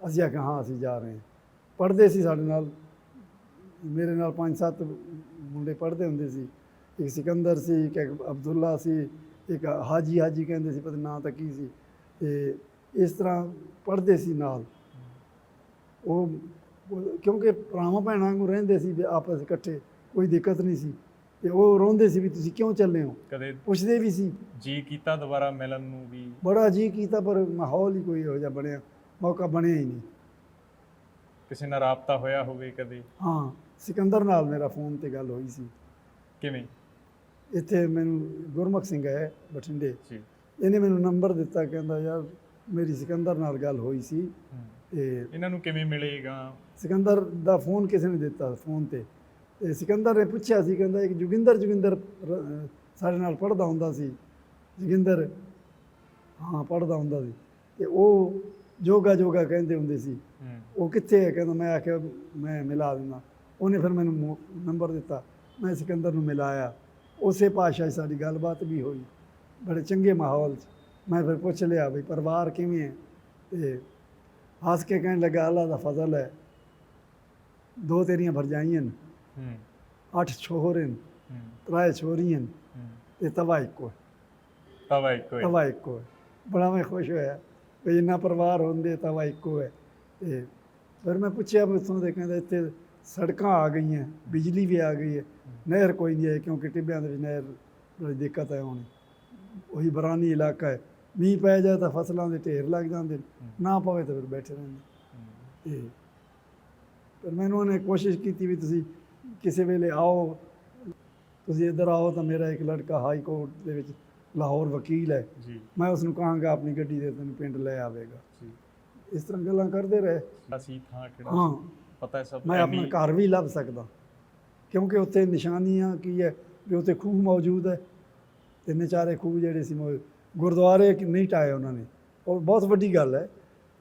ਅਸੀਂ ਆਖਿਆ ਹਾਂ ਅਸੀਂ ਜਾ ਰਹੇ ਹਾਂ। ਪੜ੍ਹਦੇ ਸੀ ਸਾਡੇ ਨਾਲ, ਮੇਰੇ ਨਾਲ 5-7 ਮੁੰਡੇ ਪੜ੍ਹਦੇ ਹੁੰਦੇ ਸੀ। ਇੱਕ ਸਿਕੰਦਰ ਸੀ, ਇੱਕ ਅਬਦੁੱਲਾ ਸੀ, ਇੱਕ ਹਾਜੀ ਕਹਿੰਦੇ ਸੀ, ਪਤਾ ਨਾਂ ਤਾਂ ਕੀ ਸੀ। ਤੇ ਇਸ ਤਰ੍ਹਾਂ ਪੜ੍ਹਦੇ ਸੀ ਨਾਲ। ਉਹ ਕਿਉਂਕਿ ਭਰਾਵਾਂ ਭੈਣਾਂ ਨੂੰ ਰਹਿੰਦੇ ਸੀ ਵੀ ਆਪਸ ਇਕੱਠੇ, ਕੋਈ ਦਿੱਕਤ ਨਹੀਂ ਸੀ। ਤੇ ਉਹ ਰੋਂਦੇ ਸੀ ਵੀ ਤੁਸੀਂ ਕਿਉਂ ਚੱਲੇ ਹੋ, ਕਦੇ ਪੁੱਛਦੇ ਵੀ ਸੀ। ਜੀ ਕੀਤਾ ਦੁਬਾਰਾ ਮਿਲਣ ਨੂੰ ਵੀ? ਬੜਾ ਜੀ ਕੀਤਾ, ਪਰ ਮਾਹੌਲ ਹੀ ਕੋਈ ਇਹੋ ਜਿਹਾ ਬਣਿਆ, ਮੌਕਾ ਬਣਿਆ ਹੀ ਨਹੀਂ। ਕਿਸੇ ਨਾਲ ਰਾਬਤਾ ਹੋਇਆ ਹੋਵੇ ਕਦੇ? ਹਾਂ, ਸਿਕੰਦਰ ਨਾਲ ਮੇਰਾ ਫੋਨ ਤੇ ਗੱਲ ਹੋਈ ਸੀ। ਕਿਵੇਂ? ਇੱਥੇ ਮੈਨੂੰ ਗੁਰਮੁਖ ਸਿੰਘ ਹੈ ਬਠਿੰਡੇ, ਜੀ। ਇਹਨੇ ਮੈਨੂੰ ਨੰਬਰ ਦਿੱਤਾ, ਕਹਿੰਦਾ ਯਾਰ ਮੇਰੀ ਸਿਕੰਦਰ ਨਾਲ ਗੱਲ ਹੋਈ ਸੀ। ਤੇ ਇਹਨਾਂ ਨੂੰ ਕਿਵੇਂ ਮਿਲੇਗਾ? ਸਿਕੰਦਰ ਦਾ ਫੋਨ ਕਿਸੇ ਨੇ ਦਿੱਤਾ ਫੋਨ ਤੇ ਸਿਕੰਦਰ ਨੇ ਪੁੱਛਿਆ ਸੀ, ਕਹਿੰਦਾ ਇੱਕ ਜੋਗਿੰਦਰ ਸਾਡੇ ਨਾਲ ਪੜ੍ਹਦਾ ਹੁੰਦਾ ਸੀ। ਜੋਗਿੰਦਰ, ਹਾਂ ਪੜ੍ਹਦਾ ਹੁੰਦਾ ਸੀ। ਤੇ ਉਹ ਜੋਗਾ ਕਹਿੰਦੇ ਹੁੰਦੇ ਸੀ। ਉਹ ਕਿੱਥੇ ਹੈ? ਕਹਿੰਦਾ ਮੈਂ ਆਖਿਆ ਮੈਂ ਮਿਲਾ ਦਿੰਦਾ। ਉਹਨੇ ਫਿਰ ਮੈਨੂੰ ਨੰਬਰ ਦਿੱਤਾ, ਮੈਂ ਸਿਕੰਦਰ ਨੂੰ ਮਿਲਾਇਆ। ਉਸੇ ਭਾਸ਼ਾ 'ਚ ਸਾਡੀ ਗੱਲਬਾਤ ਵੀ ਹੋਈ, ਬੜੇ ਚੰਗੇ ਮਾਹੌਲ 'ਚ। ਮੈਂ ਫਿਰ ਪੁੱਛ ਲਿਆ ਬਈ ਪਰਿਵਾਰ ਕਿਵੇਂ ਹੈ? ਤੇ ਹੱਸ ਕੇ ਕਹਿਣ ਲੱਗਾ ਅੱਲਾ ਦਾ ਫਜ਼ਲ ਹੈ, 2 ਤੇਰੀਆਂ ਭਰਜਾਈਆਂ ਨੇ, 8 ਛੋਹਰੇ ਨੇ, 3 ਛੋਰੀਆਂ ਨੇ, ਤੇ ਤਵਾ ਇੱਕੋ ਹੈ। ਤਵਾ ਇੱਕੋ ਹੈ। ਬੜਾ ਮੈਂ ਖੁਸ਼ ਹੋਇਆ ਵੀ ਇੰਨਾ ਪਰਿਵਾਰ ਹੁੰਦੇ, ਤਵਾ ਇੱਕੋ ਹੈ। ਤੇ ਫਿਰ ਮੈਂ ਪੁੱਛਿਆ ਵੀ ਉੱਥੋਂ ਦੇ, ਕਹਿੰਦਾ ਇੱਥੇ ਸੜਕਾਂ ਆ ਗਈਆਂ, ਬਿਜਲੀ ਵੀ ਆ ਗਈ ਹੈ, ਨਹਿਰ ਕੋਈ ਨਹੀਂ ਹੈ ਕਿਉਂਕਿ ਟਿੱਬਿਆਂ ਦੇ ਵਿੱਚ ਨਹਿਰ ਬੜੀ ਦਿੱਕਤ ਹੈ। ਹੁਣ ਉਹੀ ਬਰਾਨੀ ਇਲਾਕਾ ਹੈ, ਮੀਂਹ ਪੈ ਜਾਏ ਤਾਂ ਫਸਲਾਂ ਦੇ ਢੇਰ ਲੱਗ ਜਾਂਦੇ ਨੇ, ਨਾ ਪਵੇ ਤਾਂ ਫਿਰ ਬੈਠੇ ਰਹਿੰਦੇ। ਤੇ ਪਰ ਮੈਨੂੰ ਉਹਨੇ ਕੋਸ਼ਿਸ਼ ਕੀਤੀ ਵੀ ਤੁਸੀਂ ਕਿਸੇ ਵੇਲੇ ਆਓ, ਤੁਸੀਂ ਇੱਧਰ ਆਓ ਤਾਂ ਮੇਰਾ ਇੱਕ ਲੜਕਾ ਹਾਈ ਕੋਰਟ ਦੇ ਵਿੱਚ ਲਾਹੌਰ ਵਕੀਲ ਹੈ ਜੀ, ਮੈਂ ਉਸ ਨੂੰ ਕਹਾਂਗਾ ਆਪਣੀ ਗੱਡੀ ਦੇ ਤੈਨੂੰ ਪਿੰਡ ਲੈ ਆਵੇਗਾ। ਜੀ। ਇਸ ਤਰ੍ਹਾਂ ਗੱਲਾਂ ਕਰਦੇ ਰਹੇ। ਅਸੀਂ ਥਾਂ ਕਿਹੜਾ ਹਾਂ, ਪਤਾ ਹੈ ਸਭ? ਮੈਂ ਆਪਣਾ ਘਰ ਵੀ ਲੱਭ ਸਕਦਾ ਕਿਉਂਕਿ ਉੱਥੇ ਨਿਸ਼ਾਨੀਆਂ ਕੀ ਹੈ ਵੀ ਉੱਥੇ ਖੂਹ ਮੌਜੂਦ ਹੈ। 3-4 ਖੂਹ ਜਿਹੜੇ ਸੀ ਗੁਰਦੁਆਰੇ ਨਹੀਂ ਢਾਏ ਉਹਨਾਂ ਨੇ। ਔਰ ਬਹੁਤ ਵੱਡੀ ਗੱਲ ਹੈ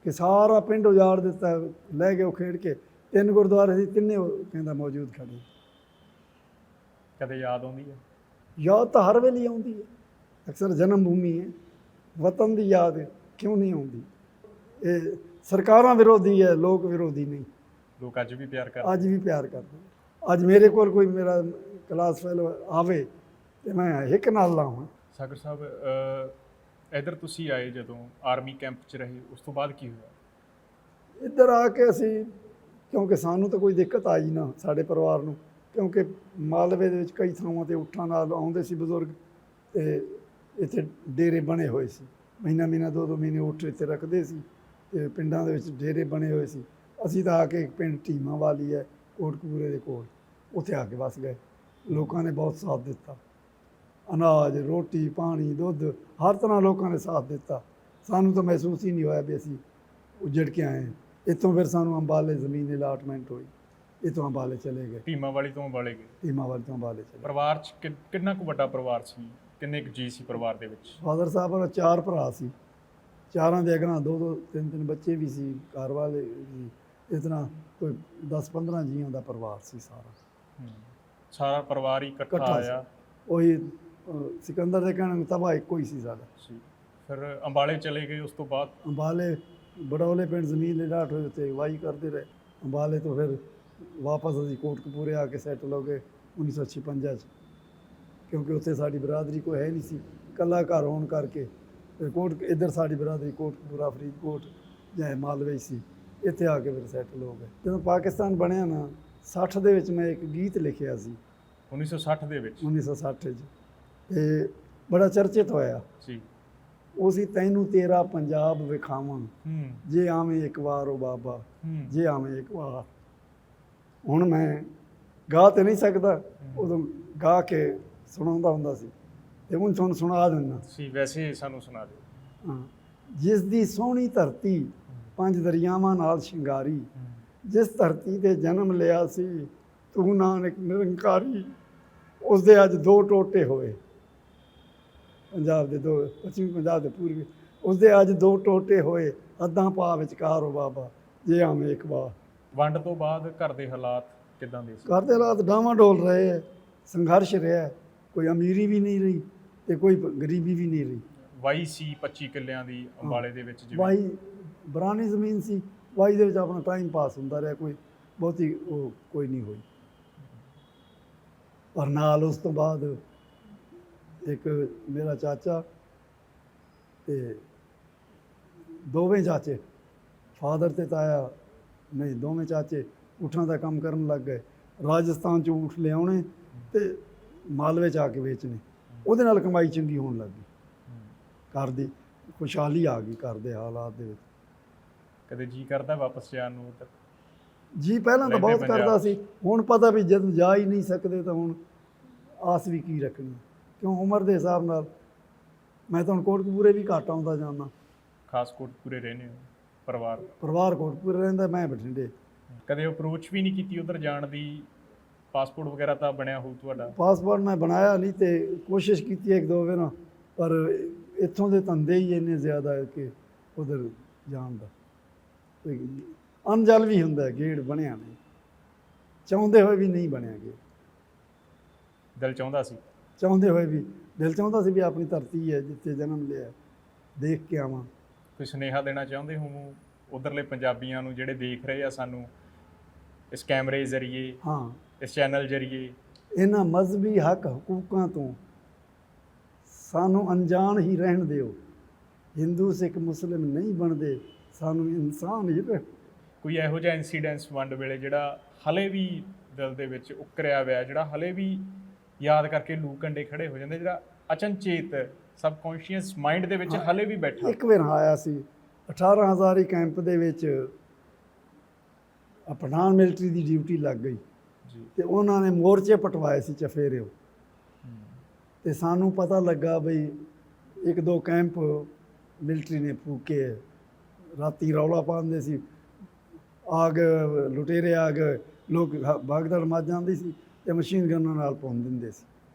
ਕਿ ਸਾਰਾ ਪਿੰਡ ਉਜਾੜ ਦਿੱਤਾ, ਲੈ ਗਏ ਉਹ ਖੇਡ ਕੇ। 3 ਗੁਰਦੁਆਰੇ ਸੀ, 3 ਕਹਿੰਦਾ ਮੌਜੂਦ ਖੜੇ। ਕਦੇ ਯਾਦ ਆਉਂਦੀ ਹੈ? ਯਾਦ ਤਾਂ ਹਰ ਵੇਲੇ ਆਉਂਦੀ ਹੈ। ਅਕਸਰ ਜਨਮ ਭੂਮੀ ਹੈ, ਵਤਨ ਦੀ ਯਾਦ ਕਿਉਂ ਨਹੀਂ ਆਉਂਦੀ? ਇਹ ਸਰਕਾਰਾਂ ਵਿਰੋਧੀ ਹੈ, ਲੋਕ ਵਿਰੋਧੀ ਨਹੀਂ। ਲੋਕ ਅੱਜ ਵੀ ਪਿਆਰ ਕਰਦੇ? ਅੱਜ ਵੀ ਪਿਆਰ ਕਰਦੇ। ਅੱਜ ਮੇਰੇ ਕੋਲ ਕੋਈ ਮੇਰਾ ਕਲਾਸ ਫੈਲੋ ਆਵੇ ਤੇ ਮੈਂ ਹਿੱਕ ਨਾਲ ਲਾਵਾਂ। ਸਾਗਰ ਸਾਹਿਬ, ਇੱਧਰ ਤੁਸੀਂ ਆਏ ਜਦੋਂ ਆਰਮੀ ਕੈਂਪ 'ਚ ਰਹੇ, ਉਸ ਤੋਂ ਬਾਅਦ ਕੀ ਹੋਇਆ? ਇੱਧਰ ਆ ਕੇ ਅਸੀਂ, ਕਿਉਂਕਿ ਸਾਨੂੰ ਤਾਂ ਕੋਈ ਦਿੱਕਤ ਆਈ ਨਾ ਸਾਡੇ ਪਰਿਵਾਰ ਨੂੰ, ਕਿਉਂਕਿ ਮਾਲਵੇ ਦੇ ਵਿੱਚ ਕਈ ਥਾਵਾਂ 'ਤੇ ਊਠਾਂ ਨਾਲ ਆਉਂਦੇ ਸੀ ਬਜ਼ੁਰਗ, ਤੇ ਇੱਥੇ ਡੇਰੇ ਬਣੇ ਹੋਏ ਸੀ। ਮਹੀਨਾ 2 ਮਹੀਨੇ ਊਠ ਇੱਥੇ ਰੱਖਦੇ ਸੀ, ਤੇ ਪਿੰਡਾਂ ਦੇ ਵਿੱਚ ਡੇਰੇ ਬਣੇ ਹੋਏ ਸੀ। ਅਸੀਂ ਤਾਂ ਆ ਕੇ ਇੱਕ ਪਿੰਡ ਟੀਮਾਂ ਵਾਲੀ ਹੈ ਕੋਟਕਪੂਰੇ ਦੇ ਕੋਲ, ਉੱਥੇ ਆ ਕੇ ਵਸ ਗਏ। ਲੋਕਾਂ ਨੇ ਬਹੁਤ ਸਾਥ ਦਿੱਤਾ, ਅਨਾਜ, ਰੋਟੀ, ਪਾਣੀ, ਦੁੱਧ, ਹਰ ਤਰ੍ਹਾਂ ਲੋਕਾਂ ਨੇ ਸਾਥ ਦਿੱਤਾ। ਸਾਨੂੰ ਤਾਂ ਮਹਿਸੂਸ ਹੀ ਨਹੀਂ ਹੋਇਆ ਵੀ ਅਸੀਂ ਉੱਜੜ ਕੇ ਆਏ ਹਾਂ। ਇੱਥੋਂ ਫਿਰ ਸਾਨੂੰ ਅੰਬਾਲੇ ਜ਼ਮੀਨ ਅਲਾਟਮੈਂਟ ਹੋਈ, ਇੱਥੋਂ ਅੰਬਾਲੇ ਚਲੇ ਗਏ। ਟੀਮਾਂ ਵਾਲੀ ਤੋਂ ਅੰਬਾਲੇ ਗਏ? ਟੀਮਾਂ ਵਾਲੀ ਤੋਂ ਅੰਬਾਲੇ ਚਲੇ। ਪਰਿਵਾਰ 'ਚ ਕਿੰਨਾ ਕੁ ਵੱਡਾ ਪਰਿਵਾਰ ਸੀ? ਕਿੰਨੇ ਕੁ ਜੀ ਸੀ ਪਰਿਵਾਰ ਦੇ ਵਿੱਚ? ਫਾਦਰ ਸਾਹਿਬ ਔਰ 4 ਭਰਾ ਸੀ, 4ਾਂ ਦੇ ਅਗਾਂਹ 2-2, 3-3 ਬੱਚੇ ਵੀ ਸੀ, ਘਰ ਵਾਲੇ ਵੀ। ਇਸ ਤਰ੍ਹਾਂ ਕੋਈ 10-15 ਜੀਆਂ ਦਾ ਪਰਿਵਾਰ ਸੀ ਸਾਰਾ। ਸਾਰਾ ਪਰਿਵਾਰ ਹੀ ਇਕੱਠਾ ਆਇਆ? ਉਹੀ ਸਿਕੰਦਰ ਦੇ ਕਹਿਣ ਤਵਾ ਇੱਕੋ ਹੀ ਸੀ ਸਾਡਾ। ਫਿਰ ਅੰਬਾਲੇ ਚਲੇ ਗਏ ਉਸ ਤੋਂ ਬਾਅਦ? ਅੰਬਾਲੇ ਬੜੌਲੇ ਪਿੰਡ ਜ਼ਮੀਨ ਲੈ ਲਾਟ ਹੋਏ ਉੱਥੇ ਅਗਵਾਈ ਕਰਦੇ ਰਹੇ। ਅੰਬਾਲੇ ਤੋਂ ਫਿਰ ਵਾਪਸ ਅਸੀਂ ਕੋਟਕਪੂਰੇ ਆ ਕੇ ਸੈਟਲ ਹੋ ਗਏ 1956 'ਚ, ਕਿਉਂਕਿ ਉੱਥੇ ਸਾਡੀ ਬਰਾਦਰੀ ਕੋਈ ਹੈ ਨਹੀਂ ਸੀ, ਇਕੱਲਾ ਘਰ ਹੋਣ ਕਰਕੇ। ਫਿਰ ਇੱਧਰ ਸਾਡੀ ਬਰਾਦਰੀ ਕੋਟਕਪੂਰਾ, ਫਰੀਦਕੋਟ ਜਾਂ ਮਾਲਵੇ ਸੀ, ਇੱਥੇ ਆ ਕੇ ਫਿਰ ਸੈਟਲ ਹੋ ਗਏ। ਜਦੋਂ ਪਾਕਿਸਤਾਨ ਬਣਿਆ ਨਾ 60 ਦੇ ਵਿੱਚ ਮੈਂ ਇੱਕ ਗੀਤ ਲਿਖਿਆ ਸੀ 1960 ਦੇ ਵਿੱਚ? 1960 'ਚ, ਤੇ ਬੜਾ ਚਰਚਿਤ ਹੋਇਆ ਜੀ। ਉਹ ਸੀ ਤੈਨੂੰ ਤੇਰਾ ਪੰਜਾਬ ਵਿਖਾਵਾਂ, ਹੂੰ ਜੇ ਆਵੇਂ ਇੱਕ ਵਾਰ ਉਹ ਬਾਬਾ, ਹੂੰ ਜੇ ਆਵੇਂ ਇੱਕ ਵਾਰ। ਹੁਣ ਮੈਂ ਗਾ ਤੇ ਨਹੀਂ ਸਕਦਾ, ਉਦੋਂ ਗਾ ਕੇ ਸੁਣਾਉਂਦਾ ਹੁੰਦਾ ਸੀ, ਤੇ ਹੁਣ ਤੁਹਾਨੂੰ ਸੁਣਾ ਦਿੰਦਾ। ਤੁਸੀਂ ਵੈਸੇ ਸਾਨੂੰ ਸੁਣਾ ਦਿਓ। ਹਾਂ, ਜਿਸ ਦੀ ਸੋਹਣੀ ਧਰਤੀ 5 ਦਰਿਆਵਾਂ ਨਾਲ ਸ਼ਿੰਗਾਰੀ, ਜਿਸ ਧਰਤੀ ਤੇ ਜਨਮ ਲਿਆ ਸੀ ਤੂੰ ਨਾਨਕ ਨਿਰੰਕਾਰੀ, ਉਸ ਦੇ ਅੱਜ 2 ਟੋਟੇ ਹੋਏ। ਪੰਜਾਬ ਦੇ 2, ਪੱਛਮੀ ਪੰਜਾਬ ਦੇ ਪੂਰਬੀ, ਉਸ ਦੇ ਅੱਜ 2 ਟੋਟੇ ਹੋਏ, ਅੱਧਾਂ ਪਾ ਵਿਚਕਾਰ ਉਹ ਬਾਬਾ, ਜੇ ਆਵੇਂ ਇੱਕ ਵਾਰ। ਵੰਡ ਤੋਂ ਬਾਅਦ ਘਰ ਦੇ ਹਾਲਾਤ ਕਿੱਦਾਂ ਦੇ ਸੀ? ਘਰ ਦੇ ਹਾਲਾਤ ਡਾਵਾਂਡੋਲ ਰਹੇ ਹੈ, ਸੰਘਰਸ਼ ਰਿਹਾ, ਕੋਈ ਅਮੀਰੀ ਵੀ ਨਹੀਂ ਰਹੀ ਤੇ ਕੋਈ ਗਰੀਬੀ ਵੀ ਨਹੀਂ ਰਹੀ। ਵਾਈ ਸੀ 25 ਕਿੱਲਿਆਂ ਦੀ ਅੰਬਾਲੇ ਦੇ ਵਿੱਚ? ਜਿਵੇਂ ਵਾਈ ਬਰਾਨੀ ਜ਼ਮੀਨ ਸੀ, ਵਾਈ ਦੇ ਵਿੱਚ ਆਪਣਾ ਟਾਈਮ ਪਾਸ ਹੁੰਦਾ ਰਿਹਾ, ਕੋਈ ਬਹੁਤੀ ਉਹ ਕੋਈ ਨਹੀਂ ਹੋਈ। ਪਰ ਨਾਲ ਉਸ ਤੋਂ ਬਾਅਦ ਇੱਕ ਮੇਰਾ ਚਾਚਾ ਤੇ ਦੋਵੇਂ ਚਾਚੇ, ਫਾਦਰ ਤੇ ਤਾਇਆ ਨਹੀਂ, ਦੋਵੇਂ ਚਾਚੇ ਊਠਾਂ ਦਾ ਕੰਮ ਕਰਨ ਲੱਗ ਗਏ। ਰਾਜਸਥਾਨ 'ਚ ਊਠ ਲਿਆਉਣੇ ਤੇ ਮਾਲਵੇ 'ਚ ਆ ਕੇ ਵੇਚਣੇ, ਉਹਦੇ ਨਾਲ ਕਮਾਈ ਚੰਗੀ ਹੋਣ ਲੱਗ ਗਈ, ਘਰ ਦੀ ਖੁਸ਼ਹਾਲੀ ਆ ਗਈ ਘਰ ਦੇ ਹਾਲਾਤ ਦੇ ਵਿੱਚ। ਕਦੇ ਜੀ ਕਰਦਾ ਵਾਪਸ ਜਾਣ ਨੂੰ ਉੱਧਰ? ਜੀ ਪਹਿਲਾਂ ਤਾਂ ਬਹੁਤ ਕਰਦਾ ਸੀ, ਹੁਣ ਪਤਾ ਵੀ ਜਦ ਜਾ ਹੀ ਨਹੀਂ ਸਕਦੇ ਤਾਂ ਹੁਣ ਆਸ ਵੀ ਕੀ ਰੱਖਣੀ, ਕਿਉਂ ਉਮਰ ਦੇ ਹਿਸਾਬ ਨਾਲ। ਮੈਂ ਤਾਂ ਹੁਣ ਕੋਟਕਪੂਰੇ ਵੀ ਘੱਟ ਆਉਂਦਾ ਜਾਂਦਾ। ਖਾਸ ਕੋਟਕਪੂਰੇ ਰਹਿੰਦੇ ਹੋ? ਪਰਿਵਾਰ ਕੋਟਕਪੂਰੇ ਰਹਿੰਦਾ, ਮੈਂ ਬਠਿੰਡੇ। ਕਦੇ ਅਪਰੋਚ ਵੀ ਨਹੀਂ ਕੀਤੀ ਉੱਧਰ ਜਾਣ ਦੀ? ਪਾਸਪੋਰਟ ਵਗੈਰਾ ਤਾਂ ਬਣਿਆ ਹੋਊ ਤੁਹਾਡਾ? ਪਾਸਪੋਰਟ ਮੈਂ ਬਣਾਇਆ ਨਹੀਂ, ਤੇ ਕੋਸ਼ਿਸ਼ ਕੀਤੀ 1-2 ਵਾਰ, ਪਰ ਇੱਥੋਂ ਦੇ ਧੰਦੇ ਹੀ ਇੰਨੇ ਜ਼ਿਆਦਾ ਹੈ ਕਿ ਉਧਰ ਜਾਣ ਦਾ ਅਣਜਲ ਵੀ ਹੁੰਦਾ, ਗੇੜ ਬਣਿਆ ਨਹੀਂ, ਚਾਹੁੰਦੇ ਹੋਏ ਵੀ ਨਹੀਂ ਬਣਿਆ ਗੇੜ। ਦਿਲ ਚਾਹੁੰਦਾ ਸੀ? ਚਾਹੁੰਦੇ ਹੋਏ ਵੀ ਦਿਲ ਚਾਹੁੰਦਾ ਸੀ ਵੀ ਆਪਣੀ ਧਰਤੀ ਹੈ ਜਿੱਥੇ ਜਨਮ ਲਿਆ, ਦੇਖ ਕੇ ਆਵਾਂ। ਕੋਈ ਸੁਨੇਹਾ ਦੇਣਾ ਚਾਹੁੰਦੇ ਹੋ ਉਧਰਲੇ ਪੰਜਾਬੀਆਂ ਨੂੰ ਜਿਹੜੇ ਦੇਖ ਰਹੇ ਆ ਸਾਨੂੰ ਇਸ ਕੈਮਰੇ ਜ਼ਰੀਏ, ਹਾਂ, ਇਸ ਚੈਨਲ ਜ਼ਰੀਏ? ਇਹਨਾਂ ਮਜ਼ਹਬੀ ਹੱਕ ਹਕੂਕਾਂ ਤੋਂ ਸਾਨੂੰ ਅਣਜਾਣ ਹੀ ਰਹਿਣ ਦਿਓ। ਹਿੰਦੂ ਸਿੱਖ ਮੁਸਲਿਮ ਨਹੀਂ ਬਣਦੇ, ਸਾਨੂੰ ਇਨਸਾਨ ਹੀ ਰਹਿਣ। ਕੋਈ ਇਹੋ ਜਿਹਾ ਇਨਸੀਡੈਂਸ ਵੰਡ ਵੇਲੇ ਜਿਹੜਾ ਹਲੇ ਵੀ ਦਿਲ ਦੇ ਵਿੱਚ ਉਕਰਿਆ ਹੋਇਆ, ਜਿਹੜਾ ਹਲੇ ਵੀ ਯਾਦ ਕਰਕੇ ਲੂ ਕੰਡੇ ਖੜੇ ਹੋ ਜਾਂਦੇ, ਜਿਹੜਾ ਅਚਨਚੇਤ ਸਬਕੌਂਸ਼ੀਅਸ ਮਾਈਂਡ ਦੇ ਵਿੱਚ ਹਲੇ ਵੀ ਬੈਠਾ? ਇੱਕ ਵਾਰ ਆਇਆ ਸੀ 18,000 ਕੈਂਪ ਦੇ ਵਿੱਚ, ਪਠਾਨ ਮਿਲਟਰੀ ਦੀ ਡਿਊਟੀ ਲੱਗ ਗਈ ਜੀ। ਤੇ ਉਹਨਾਂ ਨੇ ਮੋਰਚੇ ਪਟਵਾਏ ਸੀ ਚਫੇਰਿਓ, ਤੇ ਸਾਨੂੰ ਪਤਾ ਲੱਗਾ ਬਈ 1-2 ਕੈਂਪ ਮਿਲਟਰੀ ਨੇ ਫੂਕੇ। ਰਾਤੀ ਰੌਲਾ ਪਾਉਂਦੇ ਸੀ, ਆਗ ਲੁਟੇਰੇ ਆ ਗਏ, ਲੋਕ ਭਗਦੜ ਮੱਚ ਜਾਂਦੀ ਸੀ ਤੇ ਮਸ਼ੀਨ ਗਨਾਂ ਨਾਲ ਭੁੰਨ ਦਿੰਦੇ ਸੀ।